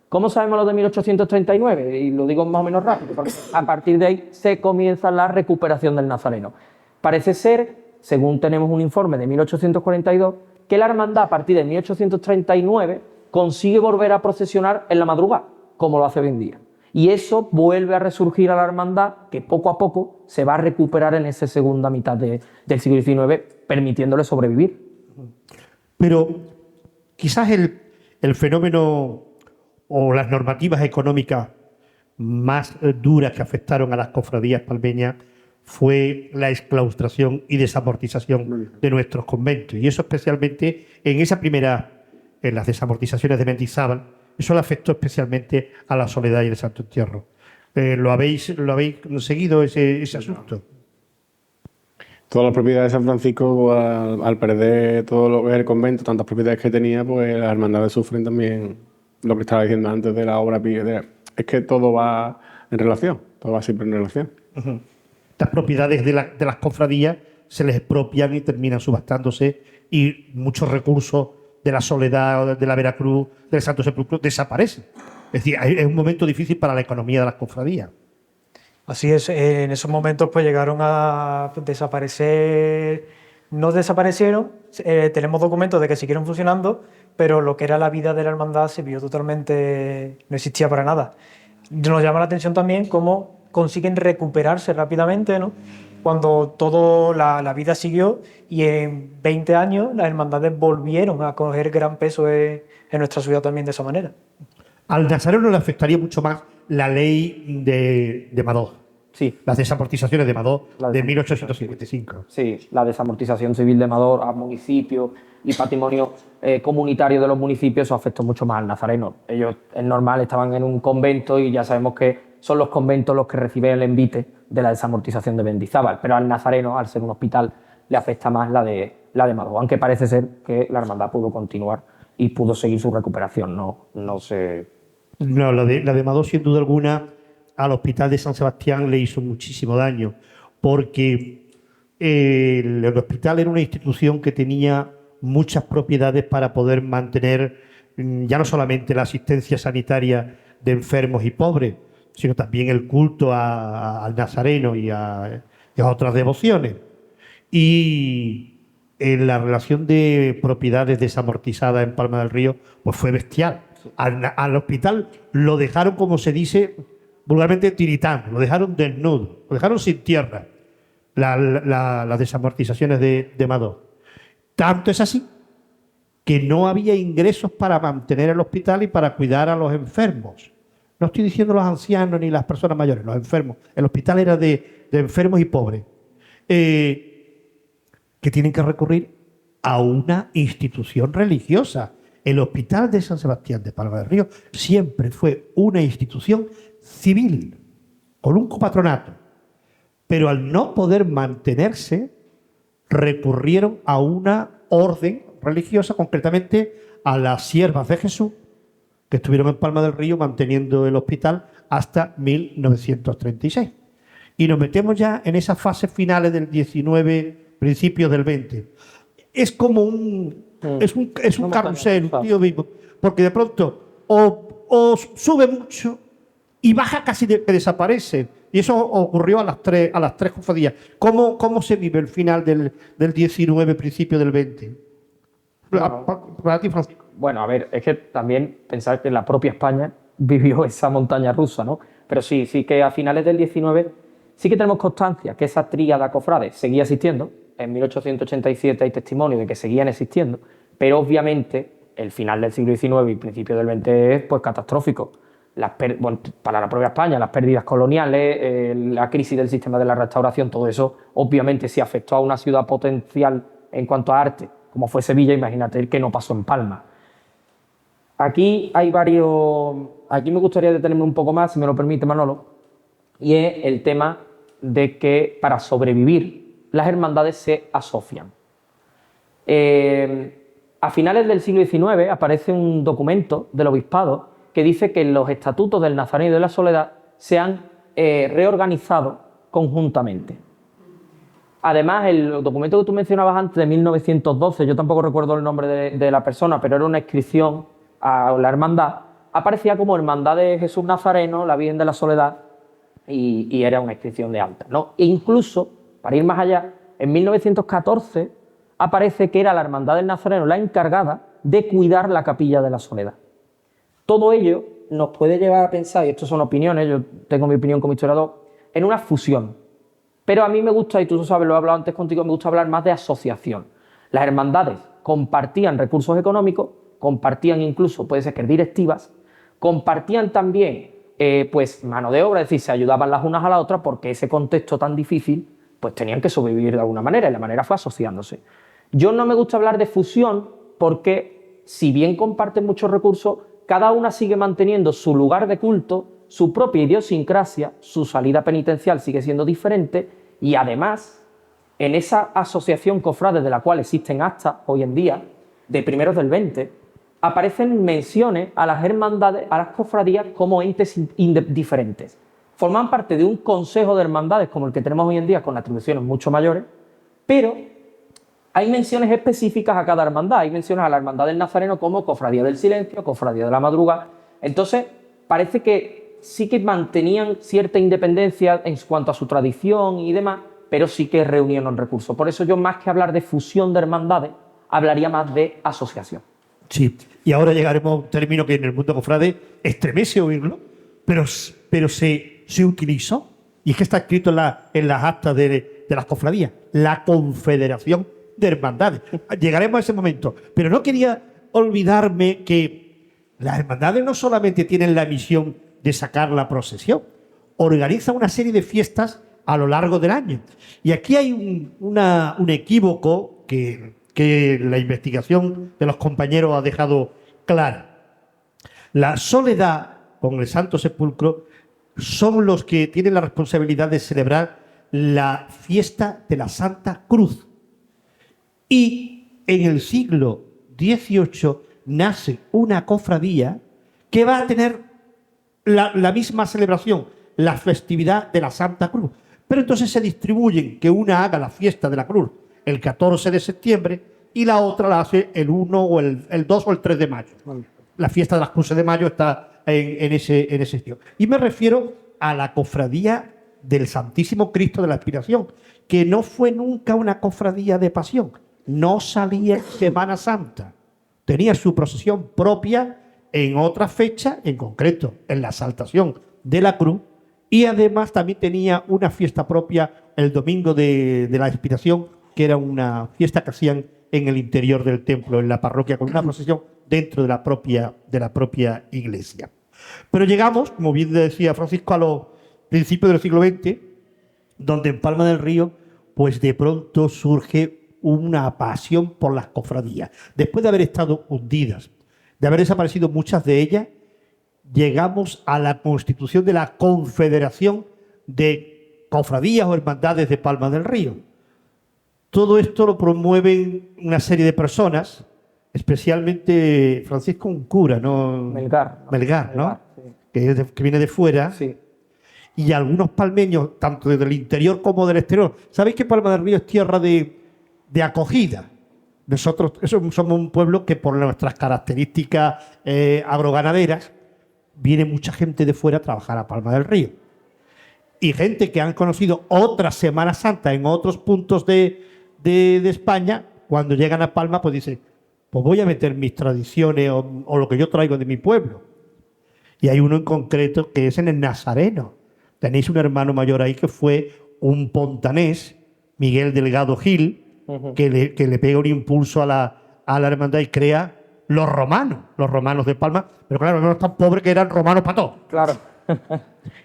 ¿Cómo sabemos lo de 1839? Y lo digo más o menos rápido, porque a partir de ahí se comienza la recuperación del Nazareno. Parece ser, según tenemos un informe de 1842, que la hermandad a partir de 1839 consigue volver a procesionar en la madrugada, como lo hace hoy en día. Y eso vuelve a resurgir a la hermandad, que poco a poco se va a recuperar en esa segunda mitad del siglo XIX, permitiéndole sobrevivir. Pero quizás el fenómeno o las normativas económicas más duras que afectaron a las cofradías palmeñas fue la exclaustración y desamortización de nuestros conventos. Y eso especialmente en las desamortizaciones de Mendizábal, eso le afectó especialmente a la Soledad y el Santo Entierro. ¿Lo habéis seguido ese asunto? Todas las propiedades de San Francisco, al perder todo lo que es el convento, tantas propiedades que tenía, pues las hermandades sufren también lo que estaba diciendo antes de la obra piedra. Es que todo va en relación, todo va siempre en relación. Las propiedades de las cofradías se les expropian y terminan subastándose, y muchos recursos de la Soledad, de la Veracruz, del Santo Sepulcro desaparecen. Es decir, es un momento difícil para la economía de las cofradías. Así es, en esos momentos pues llegaron a desaparecer, no desaparecieron, tenemos documentos de que siguieron funcionando, pero lo que era la vida de la hermandad se vio totalmente, no existía para nada. Nos llama la atención también cómo consiguen recuperarse rápidamente, ¿no? Cuando toda la vida siguió, y en 20 años las hermandades volvieron a coger gran peso en nuestra ciudad también de esa manera. Al Nazareno le afectaría mucho más la ley de Madó. Sí. Las desamortizaciones de Madó de 1855. Sí, la desamortización civil de Amador a municipios y patrimonio comunitario de los municipios, eso afectó mucho más al Nazareno. Ellos, es normal, estaban en un convento y ya sabemos que son los conventos los que reciben el envite de la desamortización de Mendizábal, pero al Nazareno, al ser un hospital, le afecta más la de Amador, aunque parece ser que la hermandad pudo continuar y pudo seguir su recuperación. No, la de Madó, sin duda alguna, al Hospital de San Sebastián le hizo muchísimo daño, porque el hospital era una institución que tenía muchas propiedades para poder mantener ya no solamente la asistencia sanitaria de enfermos y pobres, sino también el culto al Nazareno y a otras devociones. Y en la relación de propiedades desamortizadas en Palma del Río, pues fue bestial. Al hospital lo dejaron, como se dice vulgarmente, tiritando, lo dejaron desnudo, lo dejaron sin tierra, las desamortizaciones de Madó. Tanto es así que no había ingresos para mantener el hospital y para cuidar a los enfermos. No estoy diciendo los ancianos ni las personas mayores, los enfermos. El hospital era de enfermos y pobres, que tienen que recurrir a una institución religiosa. El Hospital de San Sebastián de Palma del Río siempre fue una institución civil, con un copatronato. Pero al no poder mantenerse, recurrieron a una orden religiosa, concretamente a las Siervas de Jesús, que estuvieron en Palma del Río manteniendo el hospital hasta 1936. Y nos metemos ya en esas fases finales del 19, principios del 20. Es como un carrusel, un tío vivo, porque de pronto o sube mucho y baja casi que desaparece. Y eso ocurrió a las tres cofradías. ¿Cómo se vive el final del 19, principio del 20? Para ti, Francisco. Bueno, a ver, es que también pensar que la propia España vivió esa montaña rusa, ¿no? Pero sí que a finales del 19 sí que tenemos constancia que esa tríada cofrades seguía existiendo. En 1887 hay testimonio de que seguían existiendo, pero obviamente el final del siglo XIX y principio del XX es pues catastrófico. bueno, para la propia España, las pérdidas coloniales, la crisis del sistema de la restauración, todo eso, obviamente, si afectó a una ciudad potencial en cuanto a arte, como fue Sevilla, imagínate que no pasó en Palma. Aquí hay varios... Aquí me gustaría detenerme un poco más, si me lo permite Manolo, y es el tema de que para sobrevivir las hermandades se asocian. A finales del siglo XIX aparece un documento del obispado que dice que los estatutos del Nazareno y de la Soledad se han reorganizado conjuntamente. Además, el documento que tú mencionabas antes, de 1912, yo tampoco recuerdo el nombre de la persona, pero era una inscripción a la hermandad, aparecía como Hermandad de Jesús Nazareno, la Virgen de la Soledad, y era una inscripción de alta, ¿no? E incluso, para ir más allá, en 1914 aparece que era la Hermandad del Nazareno la encargada de cuidar la Capilla de la Soledad. Todo ello nos puede llevar a pensar, y esto son opiniones, yo tengo mi opinión como historiador, en una fusión. Pero a mí me gusta, y tú lo sabes, lo he hablado antes contigo, me gusta hablar más de asociación. Las hermandades compartían recursos económicos, compartían incluso, puede ser que directivas, compartían también pues mano de obra, es decir, se ayudaban las unas a las otras porque ese contexto tan difícil, pues tenían que sobrevivir de alguna manera, y la manera fue asociándose. Yo no me gusta hablar de fusión porque, si bien comparten muchos recursos, cada una sigue manteniendo su lugar de culto, su propia idiosincrasia, su salida penitencial sigue siendo diferente, y además, en esa asociación cofrade de la cual existen actas hoy en día, de primeros del 20, aparecen menciones a las hermandades, a las cofradías como entes diferentes. Forman parte de un consejo de hermandades como el que tenemos hoy en día, con atribuciones mucho mayores, pero hay menciones específicas a cada hermandad. Hay menciones a la Hermandad del Nazareno como Cofradía del Silencio, Cofradía de la Madrugada. Entonces, parece que sí que mantenían cierta independencia en cuanto a su tradición y demás, pero sí que reunieron recursos. Por eso yo, más que hablar de fusión de hermandades, hablaría más de asociación. Sí, y ahora llegaremos a un término que en el mundo cofrade estremece oírlo, pero se utilizó, y es que está escrito en las actas de las cofradías, la Confederación de Hermandades. Llegaremos a ese momento, pero no quería olvidarme que las hermandades no solamente tienen la misión de sacar la procesión, organizan una serie de fiestas a lo largo del año. Y aquí hay un equívoco que la investigación de los compañeros ha dejado claro. La Soledad con el Santo Sepulcro son los que tienen la responsabilidad de celebrar la fiesta de la Santa Cruz. Y en el siglo XVIII nace una cofradía que va a tener la misma celebración, la festividad de la Santa Cruz. Pero entonces se distribuyen, que una haga la fiesta de la Cruz el 14 de septiembre y la otra la hace el 1 o el 2 o el 3 de mayo. La fiesta de las Cruces de Mayo está en ese sitio. Y me refiero a la cofradía del Santísimo Cristo de la Expiración, que no fue nunca una cofradía de pasión. No salía en Semana Santa. Tenía su procesión propia en otra fecha, en concreto en la Exaltación de la Cruz, y además también tenía una fiesta propia el domingo de la Expiración, que era una fiesta que hacían en el interior del templo, en la parroquia, con una procesión dentro de la propia iglesia. Pero llegamos, como bien decía Francisco, a los principios del siglo XX, donde en Palma del Río, pues de pronto surge una pasión por las cofradías. Después de haber estado hundidas, de haber desaparecido muchas de ellas, llegamos a la constitución de la Confederación de Cofradías o Hermandades de Palma del Río. Todo esto lo promueven una serie de personas, especialmente Francisco, un cura, ¿no? Melgar, ¿no? Sí. Que viene de fuera. Sí. Y algunos palmeños, tanto desde el interior como del exterior. ¿Sabéis que Palma del Río es tierra de acogida? Nosotros somos un pueblo que, por nuestras características agroganaderas, viene mucha gente de fuera a trabajar a Palma del Río. Y gente que han conocido otra Semana Santa en otros puntos de España, cuando llegan a Palma, pues dicen, pues voy a meter mis tradiciones o lo que yo traigo de mi pueblo. Y hay uno en concreto que es en el Nazareno. Tenéis un hermano mayor ahí que fue un pontanés, Miguel Delgado Gil, que le pega un impulso a la hermandad y crea los romanos de Palma, pero claro, no eran tan pobres que eran romanos para todos. Claro.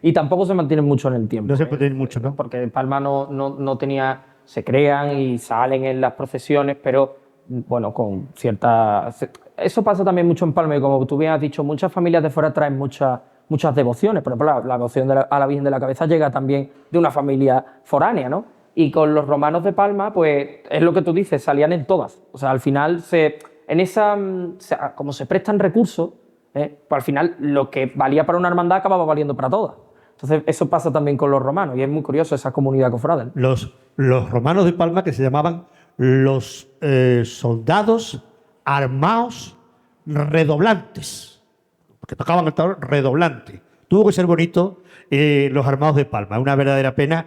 Y tampoco se mantienen mucho en el tiempo. No se puede tener mucho, ¿no? Porque Palma no tenía, se crean y salen en las procesiones, pero bueno, con cierta... Eso pasa también mucho en Palma y como tú bien has dicho, muchas familias de fuera traen muchas devociones. Por ejemplo, la devoción a la Virgen de la Cabeza llega también de una familia foránea, ¿no? Y con los romanos de Palma, pues es lo que tú dices, salían en todas. O sea, al final, como se prestan recursos, pues al final lo que valía para una hermandad acababa valiendo para todas. Entonces, eso pasa también con los romanos y es muy curioso esa comunidad cofrade. Los romanos de Palma, que se llamaban los soldados armados redoblantes, que tocaban el tambor redoblante. Tuvo que ser bonito los armados de Palma, una verdadera pena.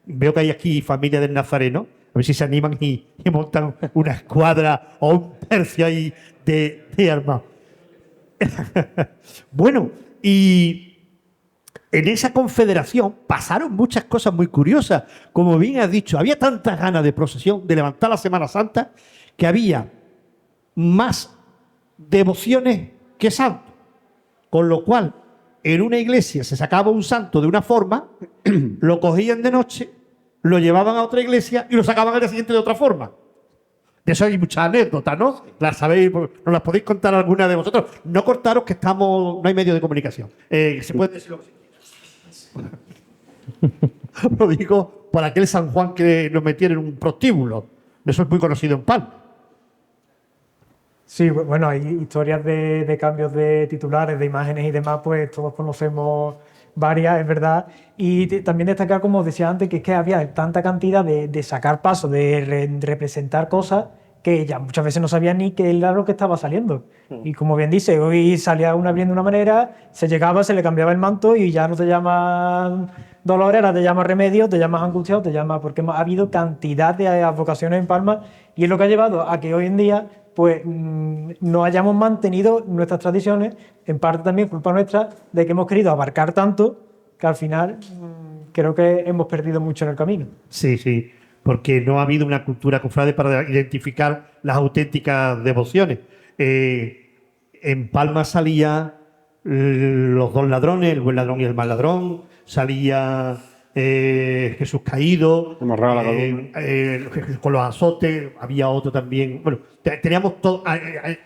Veo que hay aquí familia del Nazareno, a ver si se animan y montan una escuadra o un tercio ahí de armados. Bueno, y en esa confederación pasaron muchas cosas muy curiosas. Como bien has dicho, había tantas ganas de procesión, de levantar la Semana Santa, que había más devociones que santos. Con lo cual, en una iglesia se sacaba un santo de una forma, lo cogían de noche, lo llevaban a otra iglesia y lo sacaban al día siguiente de otra forma. De eso hay muchas anécdotas, ¿no? Las sabéis, ¿nos las podéis contar alguna de vosotros? No cortaros que no hay medio de comunicación. Se puede decir lo que se quiera. Lo digo por aquel San Juan que nos metieron en un prostíbulo. Eso es muy conocido en Palma. Sí, bueno, hay historias de cambios de titulares, de imágenes y demás, pues todos conocemos varias, es verdad. Y también destacar, como decía antes, que es que había tanta cantidad de sacar pasos, de representar cosas, que ya muchas veces no sabían ni qué era lo que estaba saliendo. Y como bien dice, hoy salía una bien de una manera, se llegaba, se le cambiaba el manto y ya no te llaman Dolores, ahora te llamas Remedio, te llamas Angustiado, te llamas... Porque ha habido cantidad de advocaciones en Palma y es lo que ha llevado a que hoy en día pues no hayamos mantenido nuestras tradiciones, en parte también culpa nuestra, de que hemos querido abarcar tanto que al final creo que hemos perdido mucho en el camino. Sí, sí, porque no ha habido una cultura cofrade para identificar las auténticas devociones. En Palma salía los dos ladrones, el buen ladrón y el mal ladrón, salía Jesús Caído, Amarrado a la columna. con los azotes, había otro también. Bueno, teníamos todo,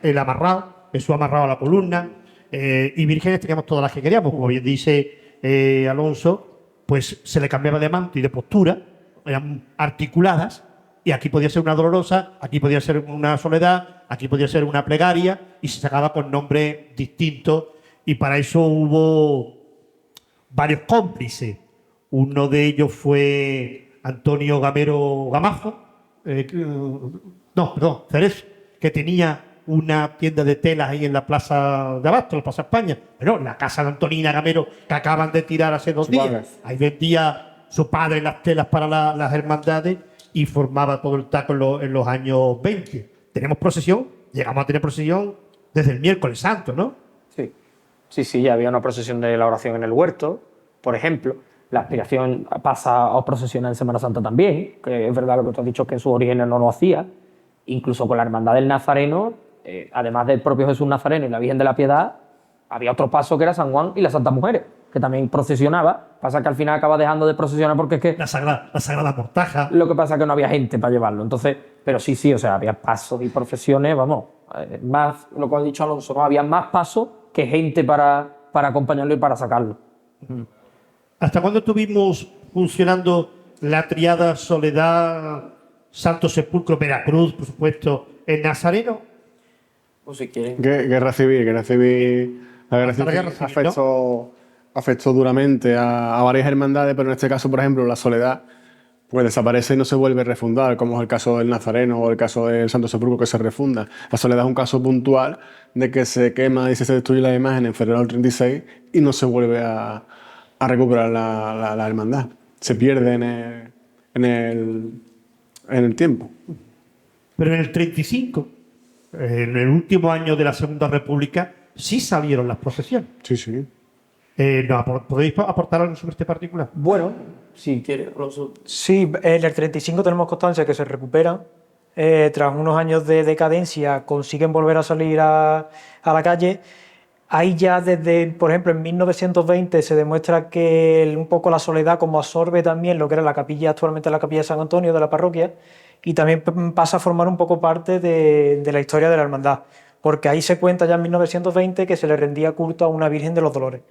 el amarrado, Jesús amarrado a la columna, y vírgenes teníamos todas las que queríamos, como bien dice Alonso, pues se le cambiaba de manto y de postura, eran articuladas, y aquí podía ser una dolorosa, aquí podía ser una soledad, aquí podía ser una plegaria, y se sacaba con nombres distintos, y para eso hubo varios cómplices. Uno de ellos fue Antonio Gamero Gamazo, Cerezo, que tenía una tienda de telas ahí en la Plaza de Abasto, en la Plaza España. Pero la casa de Antonina Gamero, que acaban de tirar hace 2 días. Ahí vendía su padre las telas para las hermandades y formaba todo el taco en los años 20. Tenemos procesión, llegamos a tener procesión desde el miércoles santo, ¿no? Sí, ya había una procesión de la oración en el huerto, por ejemplo. La aspiración pasa o procesiona en Semana Santa también, que es verdad lo que tú has dicho, que en sus orígenes no lo hacía. Incluso con la Hermandad del Nazareno, además del propio Jesús Nazareno y la Virgen de la Piedad, había otro paso que era San Juan y las Santas Mujeres, que también procesionaba. Pasa que al final acaba dejando de procesionar porque es que... La Sagrada Mortaja. Lo que pasa es que no había gente para llevarlo. Entonces, pero sí, o sea, había pasos y procesiones, vamos, más, lo que ha dicho Alonso, ¿no? Había más pasos que gente para acompañarlo y para sacarlo. ¿Hasta cuándo estuvimos funcionando la triada Soledad, Santo Sepulcro, Veracruz, por supuesto, el Nazareno? Pues si quieren. Guerra civil. La guerra civil afectó duramente a varias hermandades, pero en este caso, por ejemplo, la Soledad pues desaparece y no se vuelve a refundar, como es el caso del Nazareno o el caso del Santo Sepulcro, que se refunda. La Soledad es un caso puntual de que se quema y se destruye la imagen en febrero del 36 y no se vuelve a recuperar la hermandad. Se pierde en el tiempo. Pero en el 35, en el último año de la Segunda República, sí salieron las procesiones. Sí. ¿Podéis aportar algo sobre este particular? Bueno, si quieres, Alonso. Sí, en el 35 tenemos constancia que se recuperan, tras unos años de decadencia, consiguen volver a salir a la calle. Ahí ya desde, por ejemplo, en 1920 se demuestra que un poco la soledad como absorbe también lo que era la capilla, actualmente la capilla de San Antonio de la parroquia, y también pasa a formar un poco parte de la historia de la hermandad, porque ahí se cuenta ya en 1920 que se le rendía culto a una Virgen de los Dolores.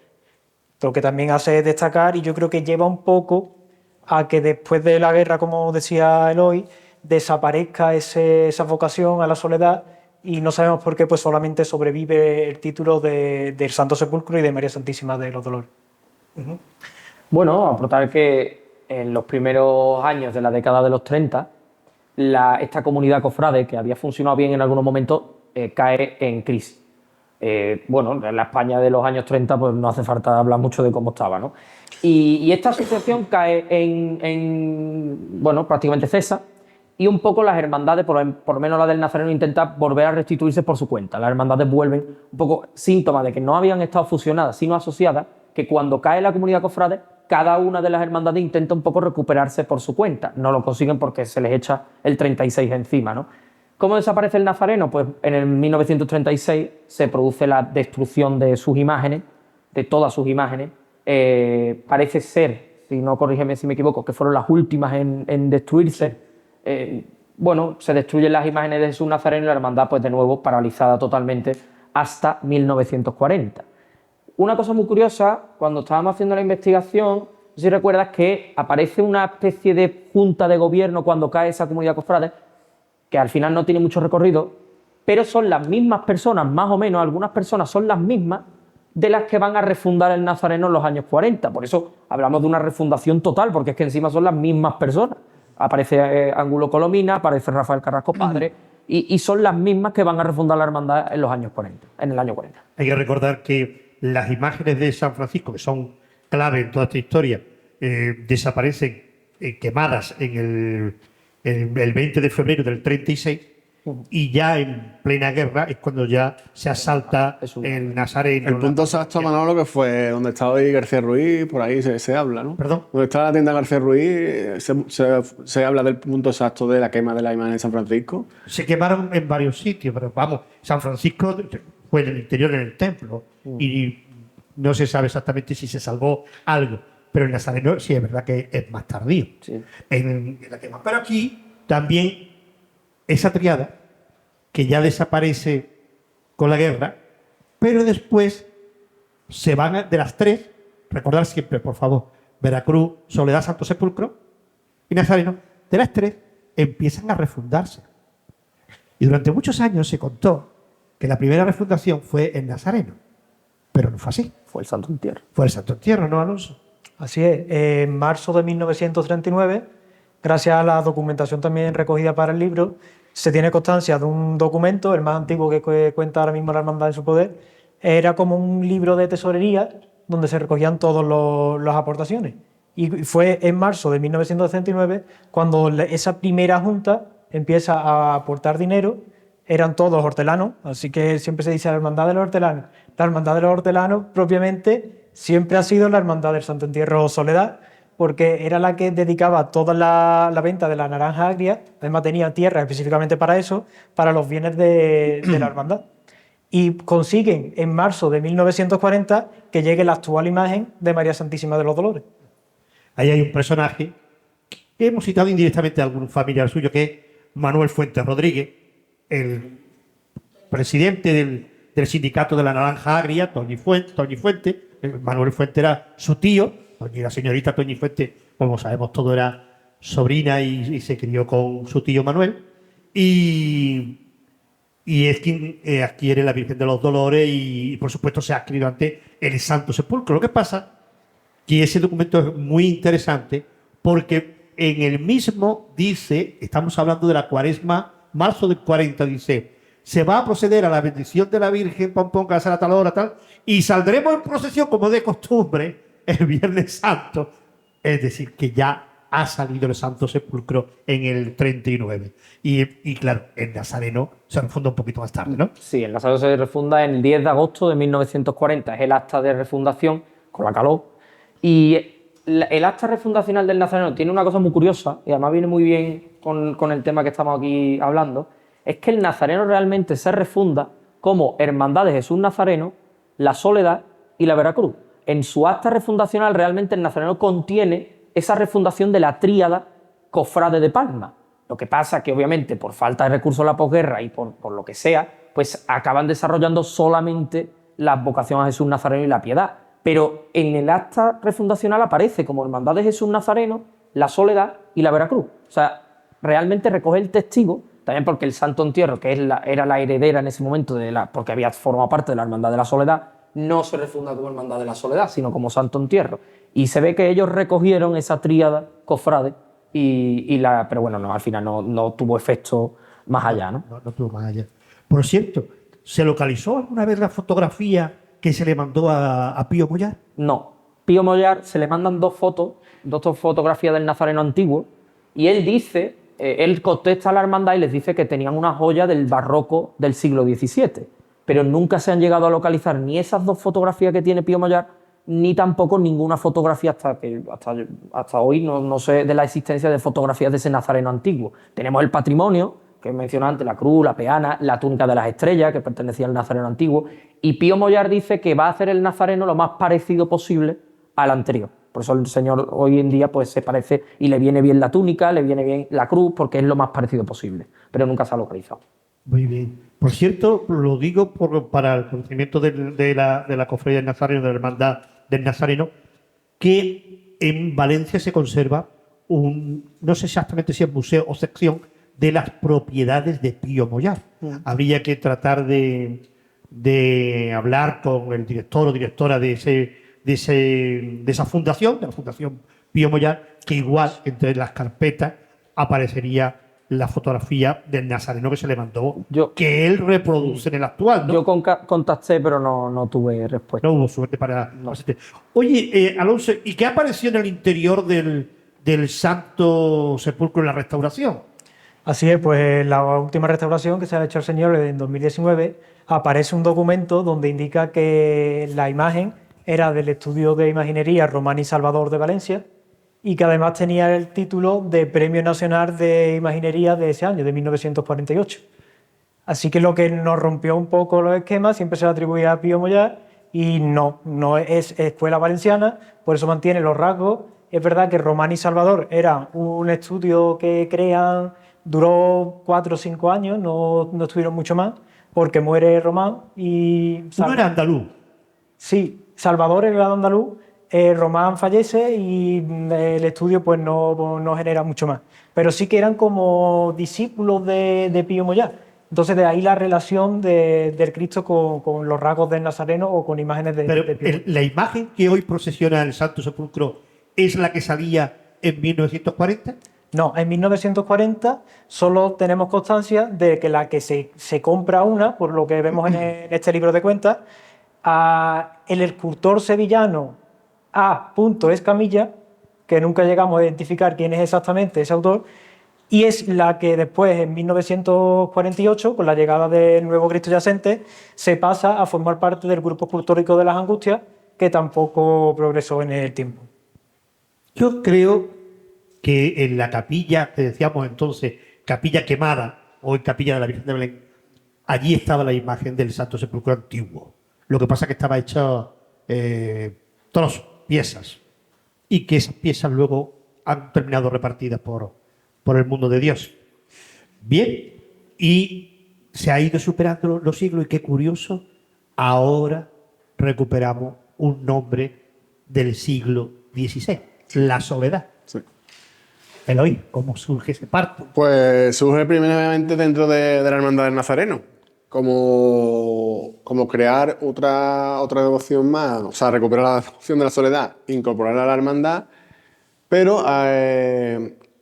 Lo que también hace destacar, y yo creo que lleva un poco a que después de la guerra, como decía Eloy, desaparezca esa vocación a la soledad, y no sabemos por qué, pues solamente sobrevive el título del Santo Sepulcro y de María Santísima de los Dolores. Bueno, aportar que en los primeros años de la década de los 30, esta comunidad cofrade, que había funcionado bien en algunos momentos, cae en crisis. Bueno, en la España de los años 30 pues no hace falta hablar mucho de cómo estaba, ¿no? Y esta asociación cae bueno, prácticamente cesa, y un poco las hermandades, por lo menos la del Nazareno, intenta volver a restituirse por su cuenta. Las hermandades vuelven, un poco síntoma de que no habían estado fusionadas, sino asociadas, que cuando cae la comunidad cofrade, cada una de las hermandades intenta un poco recuperarse por su cuenta. No lo consiguen porque se les echa el 36 encima, ¿no? ¿Cómo desaparece el Nazareno? Pues en el 1936 se produce la destrucción de sus imágenes, de todas sus imágenes. Parece ser, si no corrígeme si me equivoco, que fueron las últimas en destruirse. Bueno, se destruyen las imágenes de Jesús Nazareno y la hermandad, pues de nuevo, paralizada totalmente hasta 1940. Una cosa muy curiosa, cuando estábamos haciendo la investigación, no sé si recuerdas que aparece una especie de junta de gobierno cuando cae esa comunidad cofrade, que al final no tiene mucho recorrido, pero son las mismas personas, más o menos, algunas personas son las mismas de las que van a refundar el Nazareno en los años 40. Por eso hablamos de una refundación total, porque es que encima son las mismas personas. Aparece Ángulo Colomina, aparece Rafael Carrasco Padre, y son las mismas que van a refundar la hermandad en los años 40, en el año 40. Hay que recordar que las imágenes de San Francisco, que son clave en toda esta historia, desaparecen quemadas en el 20 de febrero del 36, y ya en plena guerra es cuando ya se asalta el Nazareno. El punto exacto, Manolo, que fue donde estaba ahí García Ruiz, por ahí se habla, ¿no? ¿Perdón? Donde está la tienda García Ruiz, se habla del punto exacto de la quema de la imagen de San Francisco. Se quemaron en varios sitios, pero vamos, San Francisco fue en el interior, en el templo, y no se sabe exactamente si se salvó algo, pero el Nazareno sí es verdad que es más tardío. Sí. En la quema. Pero aquí también esa triada que ya desaparece con la guerra, pero después se van de las tres, recordar siempre, por favor, Veracruz, Soledad, Santo Sepulcro y Nazareno, de las tres empiezan a refundarse. Y durante muchos años se contó que la primera refundación fue en Nazareno, pero no fue así. Fue el Santo Entierro. Fue el Santo Entierro, ¿no, Alonso? Así es, en marzo de 1939, gracias a la documentación también recogida para el libro, se tiene constancia de un documento, el más antiguo que cuenta ahora mismo la hermandad en su poder. Era como un libro de tesorería donde se recogían todas las aportaciones. Y fue en marzo de 1969 cuando esa primera junta empieza a aportar dinero. Eran todos hortelanos, así que siempre se dice la hermandad de los hortelanos. La hermandad de los hortelanos propiamente siempre ha sido la hermandad del Santo Entierro Soledad, porque era la que dedicaba toda la venta de la naranja agria. Además tenía tierra específicamente para eso, para los bienes de la hermandad. Y consiguen en marzo de 1940 que llegue la actual imagen de María Santísima de los Dolores. Ahí hay un personaje que hemos citado indirectamente a algún familiar suyo, que es Manuel Fuentes Rodríguez, el presidente del sindicato de la naranja agria, Toñi Fuente. Manuel Fuentes era su tío. La señorita Toñi Fuente, como sabemos todo, era sobrina y se crió con su tío Manuel. Y es quien adquiere la Virgen de los Dolores y, por supuesto, se ha adquirido ante el Santo Sepulcro. Lo que pasa que ese documento es muy interesante porque en el mismo dice, estamos hablando de la Cuaresma, marzo del 40, dice: se va a proceder a la bendición de la Virgen, que va a ser a tal hora, tal, y saldremos en procesión como de costumbre el Viernes Santo. Es decir, que ya ha salido el Santo Sepulcro en el 39. Y claro, el Nazareno se refunda un poquito más tarde, ¿no? Sí, el Nazareno se refunda el 10 de agosto de 1940. Es el acta de refundación con la calor. Y el acta refundacional del Nazareno tiene una cosa muy curiosa, y además viene muy bien con el tema que estamos aquí hablando, es que el Nazareno realmente se refunda como Hermandad de Jesús Nazareno, la Soledad y la Veracruz. En su acta refundacional realmente el Nazareno contiene esa refundación de la tríada Cofrade de Palma. Lo que pasa es que obviamente por falta de recursos en la posguerra y por lo que sea, pues acaban desarrollando solamente la advocación a Jesús Nazareno y la Piedad. Pero en el acta refundacional aparece como Hermandad de Jesús Nazareno, la Soledad y la Veracruz. O sea, realmente recoge el testigo, también porque el Santo Entierro, que era la heredera en ese momento, porque había formado parte de la Hermandad de la Soledad, no se refunda como Hermandad de la Soledad, sino como Santo Entierro. Y se ve que ellos recogieron esa tríada cofrade, pero bueno, no, al final no tuvo efecto más allá, ¿no? No tuvo más allá. Por cierto, ¿se localizó alguna vez la fotografía que se le mandó a Pío Mollar? No. Pío Mollar se le mandan dos fotografías del Nazareno antiguo, y él dice, él contesta a la hermandad y les dice que tenían una joya del barroco del siglo XVII, pero nunca se han llegado a localizar ni esas dos fotografías que tiene Pío Mollar, ni tampoco ninguna fotografía hasta hoy no sé de la existencia de fotografías de ese Nazareno antiguo. Tenemos el patrimonio, que mencioné antes, la cruz, la peana, la túnica de las estrellas, que pertenecía al Nazareno antiguo, y Pío Mollar dice que va a hacer el Nazareno lo más parecido posible al anterior. Por eso el señor hoy en día pues se parece y le viene bien la túnica, le viene bien la cruz, porque es lo más parecido posible, pero nunca se ha localizado. Muy bien. Por cierto, lo digo para el conocimiento de la Cofradía del Nazareno, de la Hermandad del Nazareno, que en Valencia se conserva no sé exactamente si es museo o sección, de las propiedades de Pío Mollar. Habría que tratar de hablar con el director o directora de esa fundación, de la Fundación Pío Mollar, que igual entre las carpetas aparecería la fotografía del Nazareno que se le mandó, que él reproduce en el actual, ¿no? Yo contacté, pero no tuve respuesta. No hubo suerte para... No. Oye, Alonso, ¿y qué apareció en el interior del Santo Sepulcro en la restauración? Así es, pues en la última restauración que se ha hecho al Señor en 2019 aparece un documento donde indica que la imagen era del estudio de imaginería Román y Salvador de Valencia y que además tenía el título de Premio Nacional de Imaginería de ese año, de 1948. Así que lo que nos rompió un poco los esquemas siempre se le atribuía a Pío Mollar y no es escuela valenciana, por eso mantiene los rasgos. Es verdad que Román y Salvador era un estudio que crean, duró 4 o 5 años, no estuvieron mucho más, porque muere Román y... ¿No era andaluz? Sí, Salvador era andaluz, Román fallece y el estudio pues no genera mucho más. Pero sí que eran como discípulos de Pío Mollar. Entonces de ahí la relación del Cristo con los rasgos del Nazareno o con imágenes de Pío Mollar. ¿La imagen que hoy procesiona el Santo Sepulcro es la que salía en 1940? No, en 1940 solo tenemos constancia de que la que se compra una, por lo que vemos en este libro de cuentas, el escultor sevillano A. Escamilla, que nunca llegamos a identificar quién es exactamente ese autor, y es la que después, en 1948, con la llegada del nuevo Cristo yacente, se pasa a formar parte del grupo escultórico de las Angustias, que tampoco progresó en el tiempo. Yo creo que en la capilla, que decíamos entonces, capilla quemada, o en capilla de la Virgen de Belén, allí estaba la imagen del Santo Sepulcro antiguo. Lo que pasa es que estaba hecha trozos, piezas, y que esas piezas luego han terminado repartidas por el mundo de Dios. Bien, y se ha ido superando los siglos, y qué curioso, ahora recuperamos un nombre del siglo XVI, la Soledad. Sí. Eloy, ¿cómo surge ese parto? Pues surge primeramente dentro de la Hermandad del Nazareno, como crear otra devoción más, o sea, recuperar la devoción de la Soledad, incorporarla a la Hermandad, pero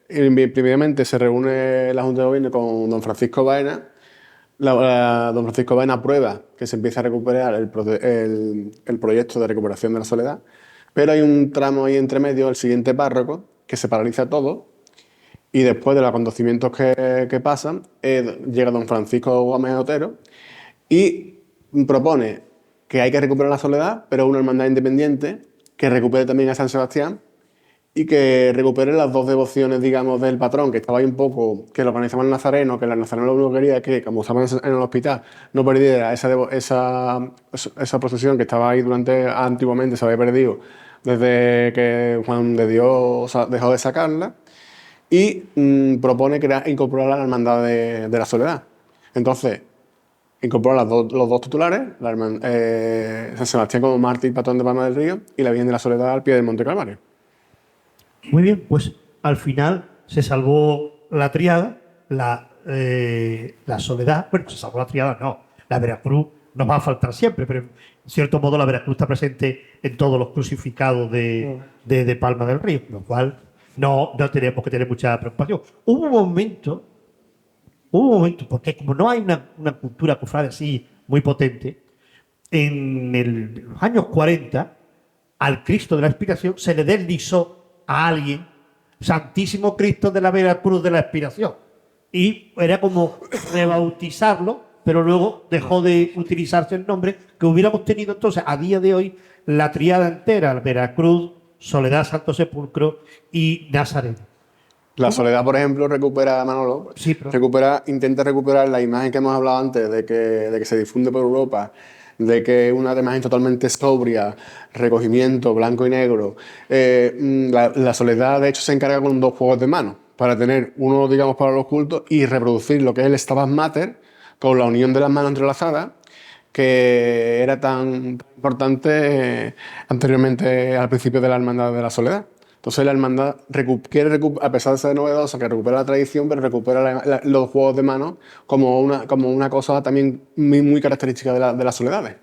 primeramente se reúne la Junta de Gobierno con don Francisco Baena. Don Francisco Baena aprueba que se empiece a recuperar el proyecto de recuperación de la Soledad, pero hay un tramo ahí entre medio, el siguiente párroco, que se paraliza todo. Y después de los acontecimientos que pasan, llega don Francisco Gómez Otero y propone que hay que recuperar la Soledad, pero una hermandad independiente que recupere también a San Sebastián y que recupere las dos devociones, digamos, del patrón, que estaba ahí un poco, que lo organizaba el nazareno, que el nazareno lo único que quería es que, como estaba en el hospital, no perdiera esa procesión que estaba ahí antiguamente, se había perdido desde que Juan de Dios dejó de sacarla, y propone incorporar a la Hermandad de la Soledad. Entonces, incorpora los dos titulares, San Sebastián como mártir patrón de Palma del Río y la Virgen de la Soledad al pie del Monte Calvario. Muy bien, pues al final se salvó la triada, la Soledad, bueno, se salvó la triada, no, la Veracruz nos va a faltar siempre, pero en cierto modo la Veracruz está presente en todos los crucificados de Palma del Río, lo cual no tenemos que tener mucha preocupación. Hubo un momento, porque como no hay una cultura cofrade así muy potente, en los años 40, al Cristo de la Expiración se le deslizó a alguien Santísimo Cristo de la Veracruz de la Expiración. Y era como rebautizarlo, pero luego dejó de utilizarse el nombre que hubiéramos tenido entonces a día de hoy la triada entera, Veracruz, Soledad, Santo Sepulcro y Nazareno. La Soledad, por ejemplo, recupera, Manolo, Sí, pero... intenta recuperar la imagen que hemos hablado antes de que se difunde por Europa, de que es una imagen totalmente sobria, recogimiento, blanco y negro. La Soledad, de hecho, se encarga con dos juegos de mano, para tener uno, digamos, para los cultos y reproducir lo que es el Stabat Mater, con la unión de las manos entrelazadas, que era tan importante anteriormente al principio de la Hermandad de la Soledad. Entonces la hermandad a pesar de ser novedosa, que recupera la tradición, pero recupera los juegos de mano como una cosa también muy característica de las soledades.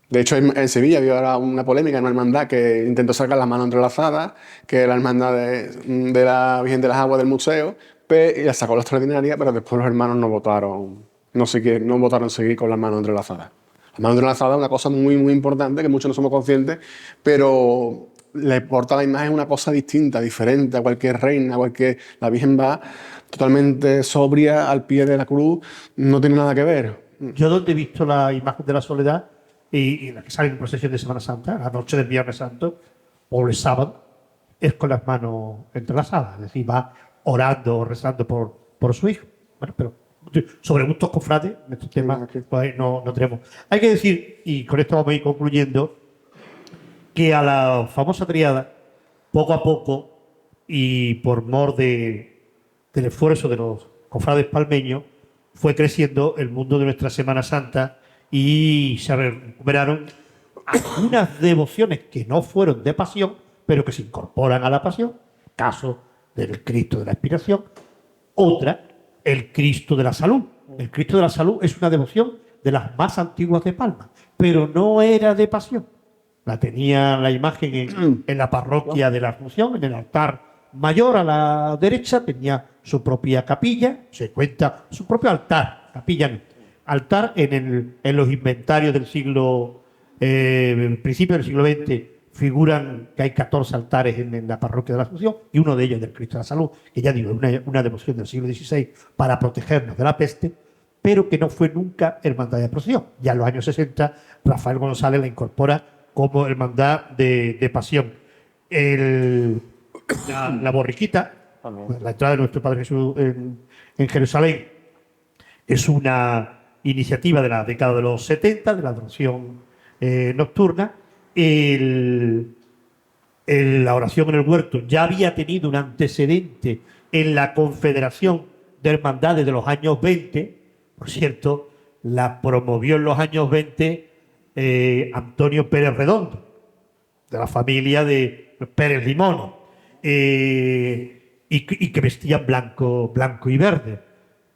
De hecho, en Sevilla había ahora una polémica en una hermandad que intentó sacar las manos entrelazadas, que la hermandad de la Virgen de las Aguas del Museo, y la sacó la extraordinaria, pero después los hermanos no votaron seguir con las manos entrelazadas. Las manos entrelazadas es una cosa muy importante, que muchos no somos conscientes, pero le porta a la imagen una cosa distinta, diferente a cualquier reina, la Virgen va totalmente sobria al pie de la cruz, no tiene nada que ver. Yo donde he visto la imagen de la Soledad y la que sale en procesión de Semana Santa, la noche del Viernes Santo o el sábado, es con las manos entrelazadas, es decir, va orando o rezando por su hijo. Bueno, pero sobre gustos cofrades, en estos temas pues, no tenemos. Hay que decir, y con esto vamos a ir concluyendo, que a la famosa triada, poco a poco, y por mor del esfuerzo de los cofrades palmeños, fue creciendo el mundo de nuestra Semana Santa y se recuperaron algunas devociones que no fueron de pasión, pero que se incorporan a la pasión. Caso del Cristo de la Expiración. Otra, el Cristo de la Salud. El Cristo de la Salud es una devoción de las más antiguas de Palma, pero no era de pasión. La tenía la imagen en la parroquia de la Asunción, en el altar mayor a la derecha, tenía su propia capilla, se cuenta su propio altar, capilla no, altar en los inventarios del principio del siglo XX figuran que hay 14 altares en la parroquia de la Asunción y uno de ellos del Cristo de la Salud, que ya digo, una devoción del siglo XVI para protegernos de la peste, pero que no fue nunca hermandad de procesión. Ya en los años 60 Rafael González la incorpora como hermandad de pasión. La borriquita, la entrada de nuestro Padre Jesús en Jerusalén, es una iniciativa de la década de los 70, de la adoración nocturna. La oración en el huerto ya había tenido un antecedente en la Confederación de Hermandades de los años 20. Por cierto, la promovió en los años 20 Antonio Pérez Redondo, de la familia de Pérez Limono, y que vestían blanco y verde.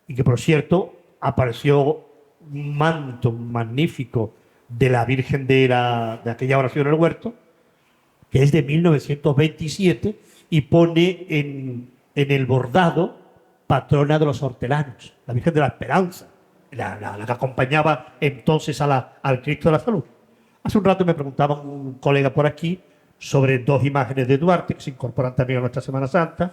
Y que, por cierto, apareció un manto magnífico de la Virgen de aquella oración en el huerto, que es de 1927, y pone en el bordado patrona de los hortelanos, la Virgen de la Esperanza, la que acompañaba entonces al Cristo de la Salud. Hace un rato me preguntaba un colega por aquí sobre dos imágenes de Duarte que se incorporan también a nuestra Semana Santa.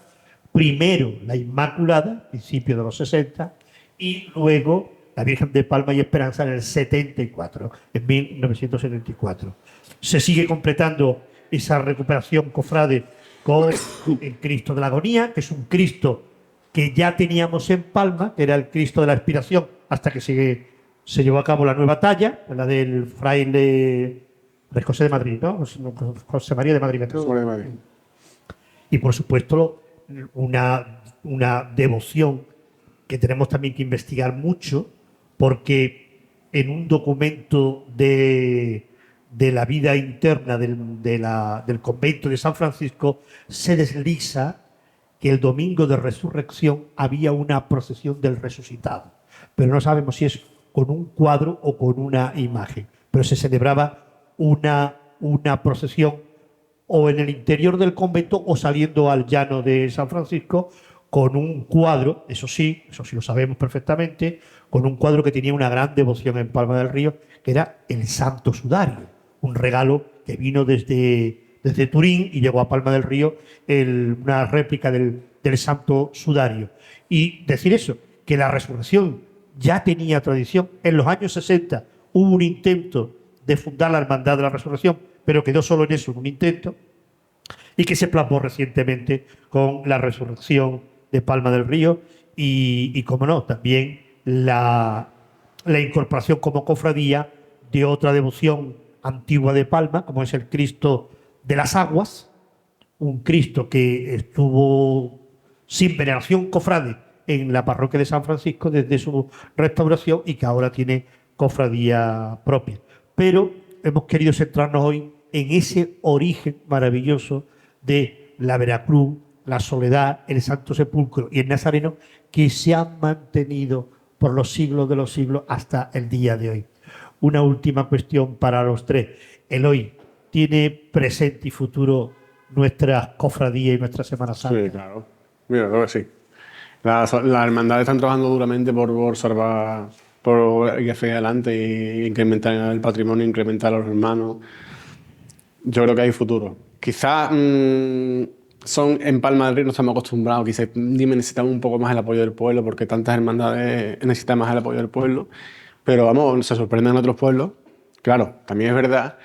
Primero la Inmaculada, principio de los 60, y luego la Virgen de Palma y Esperanza en el 74, en 1974. Se sigue completando esa recuperación cofrade con el Cristo de la Agonía, que es un Cristo que ya teníamos en Palma, que era el Cristo de la Expiración, hasta que se llevó a cabo la nueva talla, la del fraile de José de Madrid, ¿no? José María de Madrid. me creo. Sobre de Madrid. Y por supuesto, una devoción que tenemos también que investigar mucho, porque en un documento de la vida interna del convento de San Francisco se desliza que el domingo de resurrección había una procesión del resucitado, pero no sabemos si es con un cuadro o con una imagen, pero se celebraba una procesión o en el interior del convento o saliendo al llano de San Francisco con un cuadro, eso sí lo sabemos perfectamente, con un cuadro que tenía una gran devoción en Palma del Río, que era el Santo Sudario, un regalo que vino desde Turín y llegó a Palma del Río, una réplica del Santo Sudario. Y decir eso, que la resurrección ya tenía tradición. En los años 60 hubo un intento de fundar la Hermandad de la Resurrección, pero quedó solo en eso, en un intento, y que se plasmó recientemente con la resurrección de Palma del Río y como no, también la incorporación como cofradía de otra devoción antigua de Palma, como es el Cristo de las Aguas, un Cristo que estuvo sin veneración cofrade en la parroquia de San Francisco desde su restauración y que ahora tiene cofradía propia. Pero hemos querido centrarnos hoy en ese origen maravilloso de la Veracruz, la Soledad, el Santo Sepulcro y el Nazareno, que se han mantenido por los siglos de los siglos hasta el día de hoy. Una última cuestión para los tres. Eloy, ¿tiene presente y futuro nuestra cofradía y nuestra Semana Santa? Sí, claro. Mira, creo que sí. Las hermandades están trabajando duramente por salvar, por ir hacia adelante y incrementar el patrimonio, incrementar a los hermanos. Yo creo que hay futuro. Quizás en Palma del Río no estamos acostumbrados, quizás necesitamos un poco más el apoyo del pueblo, porque tantas hermandades necesitan más el apoyo del pueblo, pero vamos, se sorprenden en otros pueblos. Claro, también es verdad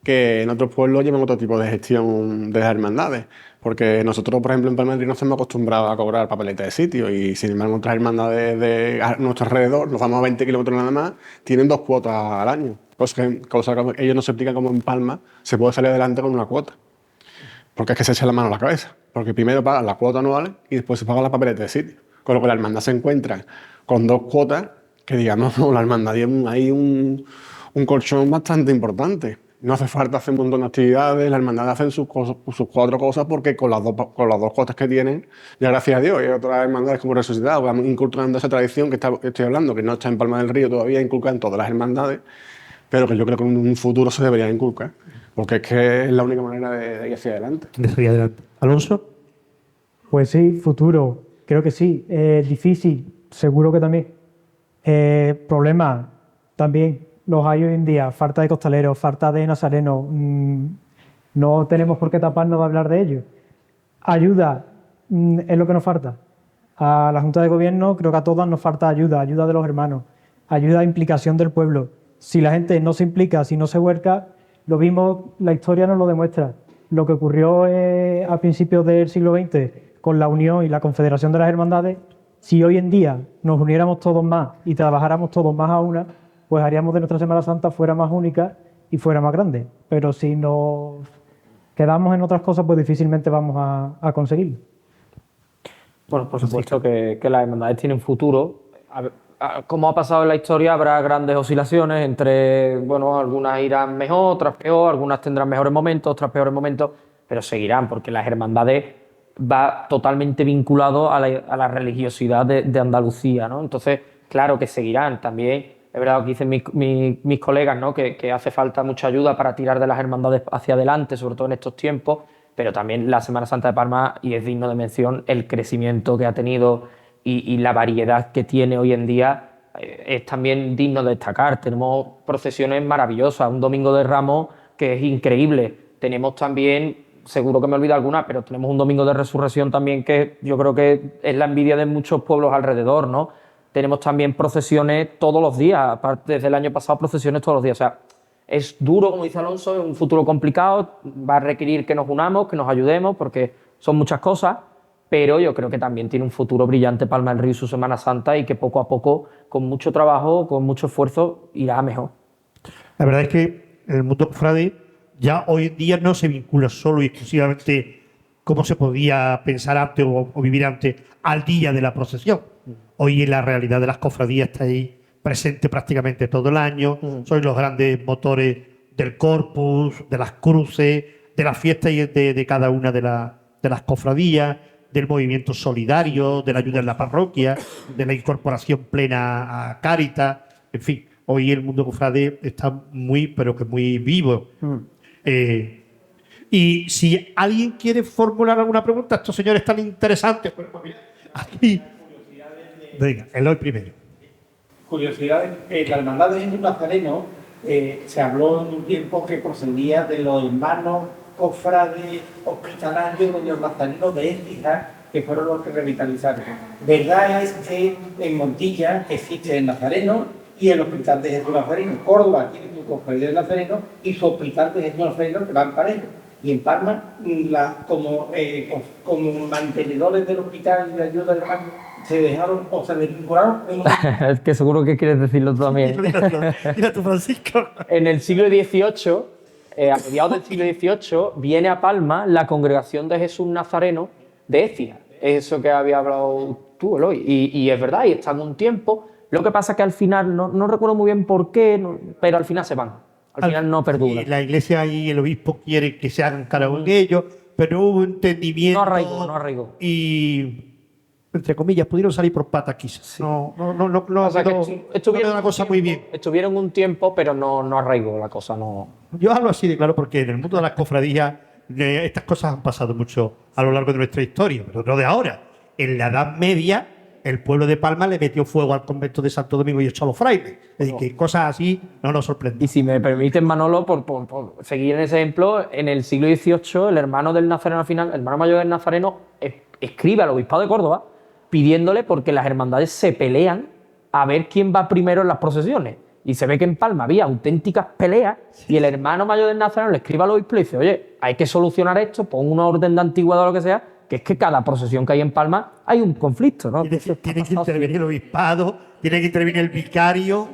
que en otros pueblos llevan otro tipo de gestión de las hermandades, porque nosotros, por ejemplo, en Palma del Río no estamos acostumbrados a cobrar papeleta de sitio y sin embargo otras hermandades de a nuestro alrededor, nos vamos a 20 kilómetros nada más, tienen 2 cuotas al año, cosa que ellos no se explican cómo en Palma se puede salir adelante con una cuota, porque es que se echa la mano a la cabeza, porque primero pagan la cuota anual y después se pagan la papeleta de sitio, con lo que la hermandad se encuentra con 2 cuotas que digamos, la hermandad hay un colchón bastante importante. No hace falta hacer un montón de actividades, la hermandad hacen sus 4 cosas porque con las dos cuotas que tienen, ya gracias a Dios, y otras hermandades como Resucitado van inculcando esa tradición que estoy hablando, que no está en Palma del Río todavía, inculca en todas las hermandades, pero que yo creo que en un futuro se debería inculcar, porque es que es la única manera de ir hacia adelante. ¿Alonso? Pues sí, futuro, creo que sí. Difícil, seguro que también. Problemas, también. Los hay hoy en día, falta de costaleros, falta de nazarenos, no tenemos por qué taparnos de hablar de ello. Ayuda es lo que nos falta. A la Junta de Gobierno creo que a todas nos falta ayuda de los hermanos, ayuda, implicación del pueblo. Si la gente no se implica, si no se vuelca, lo vimos, la historia nos lo demuestra. Lo que ocurrió a principios del siglo XX con la Unión y la Confederación de las Hermandades, si hoy en día nos uniéramos todos más y trabajáramos todos más a una, pues haríamos de nuestra Semana Santa fuera más única y fuera más grande. Pero si nos quedamos en otras cosas, pues difícilmente vamos a conseguirlo. Bueno, por supuesto que las hermandades tienen futuro. Como ha pasado en la historia, habrá grandes oscilaciones entre, bueno, algunas irán mejor, otras peor, algunas tendrán mejores momentos, otras peores momentos, pero seguirán, porque las hermandades va totalmente vinculado a la religiosidad de Andalucía, ¿no? Entonces, claro que seguirán también. Es verdad que dicen mis colegas, ¿no? que hace falta mucha ayuda para tirar de las hermandades hacia adelante, sobre todo en estos tiempos, pero también la Semana Santa de Palma, y es digno de mención, el crecimiento que ha tenido y la variedad que tiene hoy en día es también digno de destacar. Tenemos procesiones maravillosas, un Domingo de Ramos que es increíble. Tenemos también, seguro que me olvido alguna, pero tenemos un Domingo de Resurrección también que yo creo que es la envidia de muchos pueblos alrededor, ¿no? Tenemos también procesiones todos los días, aparte desde el año pasado procesiones todos los días. O sea, es duro, como dice Alonso, es un futuro complicado, va a requerir que nos unamos, que nos ayudemos, porque Son muchas cosas, pero yo creo que también tiene un futuro brillante Palma del Río y su Semana Santa, y que poco a poco, con mucho trabajo, con mucho esfuerzo, irá mejor. La verdad es que el mundo cofrade ya hoy en día no se vincula solo y exclusivamente como se podía pensar antes o vivir antes al día de la procesión. Hoy en la realidad de las cofradías está ahí presente prácticamente todo el año. Son los grandes motores del corpus, de las cruces, de las fiestas y de cada una de las cofradías, del movimiento solidario, de la ayuda en la parroquia, de la incorporación plena a Cáritas, en fin. Hoy el mundo cofrade está muy, pero que muy vivo. Y si alguien quiere formular alguna pregunta, estos señores tan interesantes, pues mira, aquí. Venga, Eloy primero. Curiosidades, la hermandad de Jesús Nazareno se habló en un tiempo que procedía de los hermanos cofrades hospitalarios de los nazarenos de Écija, que fueron los que revitalizaron. Verdad es que en Montilla existe el Nazareno y el Hospital de Jesús Nazareno. Córdoba tiene su cofradía del Nazareno y su Hospital de Jesús Nazareno que van para ellos. Y en Palma, como mantenedores del hospital y de ayuda del Palma, se dejaron o se desvincularon. Es que seguro que quieres decirlo tú también. Mira tú, Francisco. En el siglo XVIII, a mediados del siglo XVIII, viene a Palma la Congregación de Jesús Nazareno de Écija. Eso que había hablado tú, Eloy. Y es verdad, y están un tiempo. Lo que pasa es que al final, no recuerdo muy bien por qué, pero al final se van. Al final no perdura. La iglesia y el obispo quieren que se hagan cargo de ellos, pero no hubo entendimiento. No arraigó. Y, entre comillas, pudieron salir por patas quizás. Sí. No O sea, estuvieron una cosa muy bien. Estuvieron un tiempo, pero no arraigó la cosa. No. Yo hablo así de claro porque en el mundo de las cofradías estas cosas han pasado mucho a lo largo de nuestra historia, pero no de ahora. En la Edad Media, el pueblo de Palma le metió fuego al convento de Santo Domingo y echó a los frailes. Es decir, que cosas así no nos sorprenden. Y si me permiten, Manolo, por seguir en ese ejemplo, en el siglo XVIII, el hermano del Nazareno al final, el hermano mayor del Nazareno, escribe al obispado de Córdoba pidiéndole, porque las hermandades se pelean a ver quién va primero en las procesiones. Y se ve que en Palma había auténticas peleas, y el hermano mayor del Nazareno le escribe al obispo y dice: oye, hay que solucionar esto, pon una orden de antigüedad o lo que sea, que es que cada procesión que hay en Palma hay un conflicto, ¿no? Tiene que intervenir el obispado, tiene que intervenir el vicario,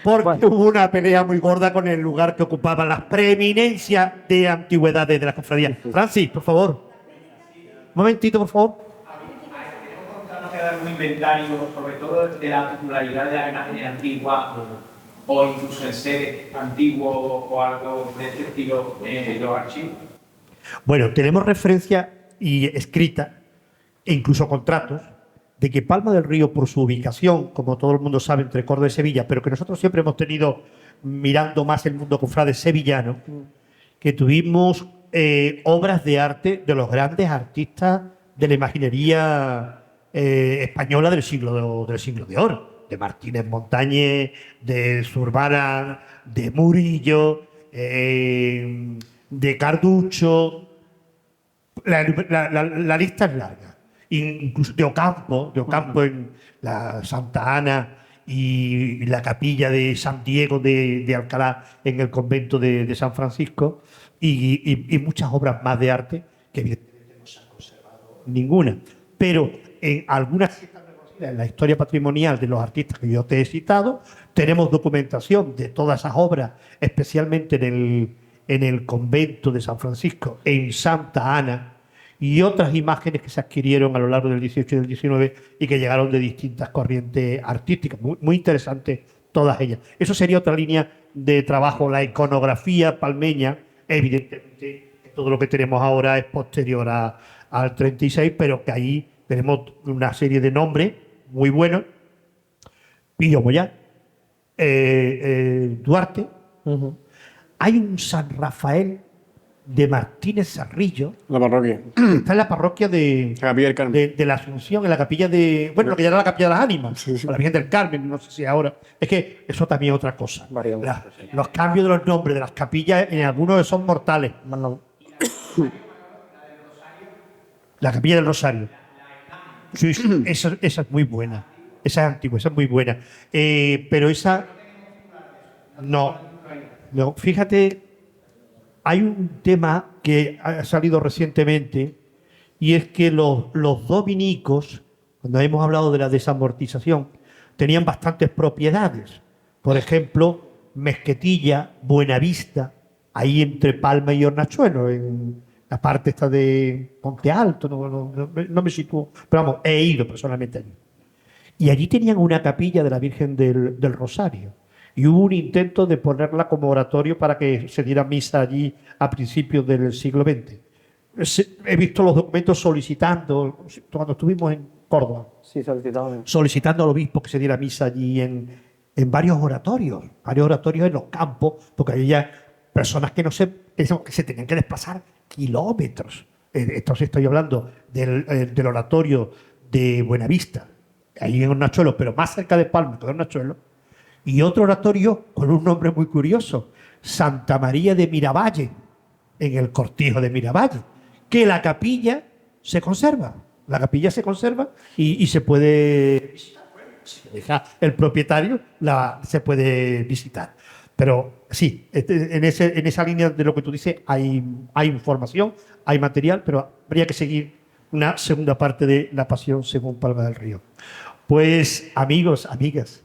porque hubo una pelea muy gorda con el lugar que ocupaban las preeminencias de antigüedades de la cofradía. Francis, por favor. Un momentito, por favor. Un inventario, sobre todo de la popularidad de las imágenes antiguas o incluso en seres antiguos o algo de este estilo en los archivos. Bueno, tenemos referencia y escrita e incluso contratos de que Palma del Río, por su ubicación, como todo el mundo sabe, entre Córdoba y Sevilla, pero que nosotros siempre hemos tenido mirando más el mundo cofrade sevillano, que tuvimos obras de arte de los grandes artistas de la imaginería española del siglo de oro, de Martínez Montañés, de Zurbarán, de Murillo, de Carducho. La lista es larga. Incluso de Ocampo en la Santa Ana y la capilla de San Diego de Alcalá en el convento de San Francisco, y muchas obras más de arte que evidentemente no se han conservado ninguna. Pero en algunas citas reconocidas en la historia patrimonial de los artistas que yo te he citado, tenemos documentación de todas esas obras, especialmente en el convento de San Francisco, en Santa Ana, y otras imágenes que se adquirieron a lo largo del 18 y del 19 y que llegaron de distintas corrientes artísticas. Muy, muy interesantes todas ellas. Eso sería otra línea de trabajo, la iconografía palmeña. Evidentemente, todo lo que tenemos ahora es posterior al 36, pero que ahí tenemos una serie de nombres muy buenos. Pillo Moyá, Duarte. Hay un San Rafael de Martínez Sarrillo. La parroquia. Está en la parroquia de la Asunción, en la capilla de... Bueno, lo que ya era la capilla de las ánimas. Sí. La Virgen del Carmen, no sé si ahora... Es que eso también es otra cosa. Los cambios de los nombres de las capillas, en algunos son mortales. La capilla del Rosario. Sí, esa es muy buena. Esa es antigua, esa es muy buena. Pero esa... No, fíjate... Hay un tema que ha salido recientemente y es que los dominicos, cuando hemos hablado de la desamortización, tenían bastantes propiedades. Por ejemplo, Mezquetilla, Buenavista, ahí entre Palma y Hornachuelo, en la parte esta de Ponte Alto, no me sitúo, pero vamos, he ido personalmente allí. Y allí tenían una capilla de la Virgen del Rosario. Y hubo un intento de ponerla como oratorio para que se diera misa allí a principios del siglo XX. He visto los documentos solicitando, cuando estuvimos en Córdoba, Sí, solicitado. solicitando al obispo que se diera misa allí en varios oratorios en los campos, porque había personas que que se tenían que desplazar kilómetros. Entonces estoy hablando del oratorio de Buenavista, ahí en Hornachuelo, pero más cerca de Palma que de Hornachuelo, y otro oratorio con un nombre muy curioso, Santa María de Miravalle, en el Cortijo de Miravalle, que la capilla se conserva. La capilla se conserva y se puede visitar. Si deja el propietario, se puede visitar. Pero sí, en esa línea de lo que tú dices hay información, hay material, pero habría que seguir una segunda parte de La Pasión según Palma del Río. Pues amigos, amigas,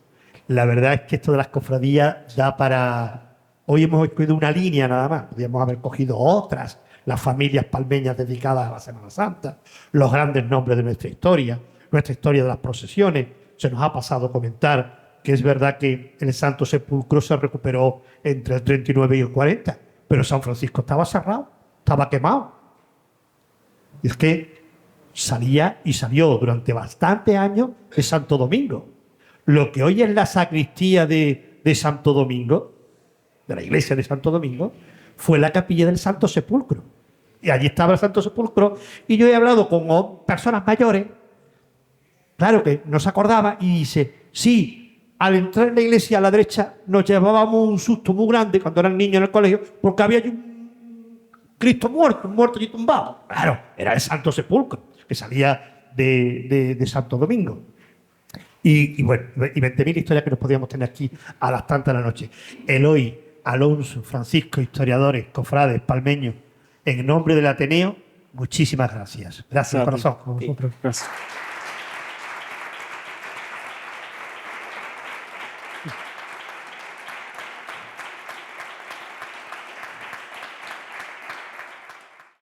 la verdad es que esto de las cofradías da para... Hoy hemos escogido una línea nada más, podríamos haber cogido otras, las familias palmeñas dedicadas a la Semana Santa, los grandes nombres de nuestra historia de las procesiones. Se nos ha pasado comentar que es verdad que el Santo Sepulcro se recuperó entre el 39 y el 40, pero San Francisco estaba cerrado, estaba quemado. Y es que salía y salió durante bastantes años de Santo Domingo. Lo que hoy es la sacristía de Santo Domingo, de la iglesia de Santo Domingo, fue la capilla del Santo Sepulcro. Y allí estaba el Santo Sepulcro, y yo he hablado con personas mayores, claro que no se acordaba, y dice, sí, al entrar en la iglesia a la derecha nos llevábamos un susto muy grande cuando eran niños en el colegio, porque había un Cristo muerto, un muerto y tumbado. Claro, era el Santo Sepulcro, que salía de Santo Domingo. Y bueno, y 20.000 historias que nos podíamos tener aquí a las tantas de la noche. Eloy, Alonso, Francisco, historiadores, cofrades, palmeños, en nombre del Ateneo, muchísimas gracias. Gracias, corazón. Con vosotros. Gracias.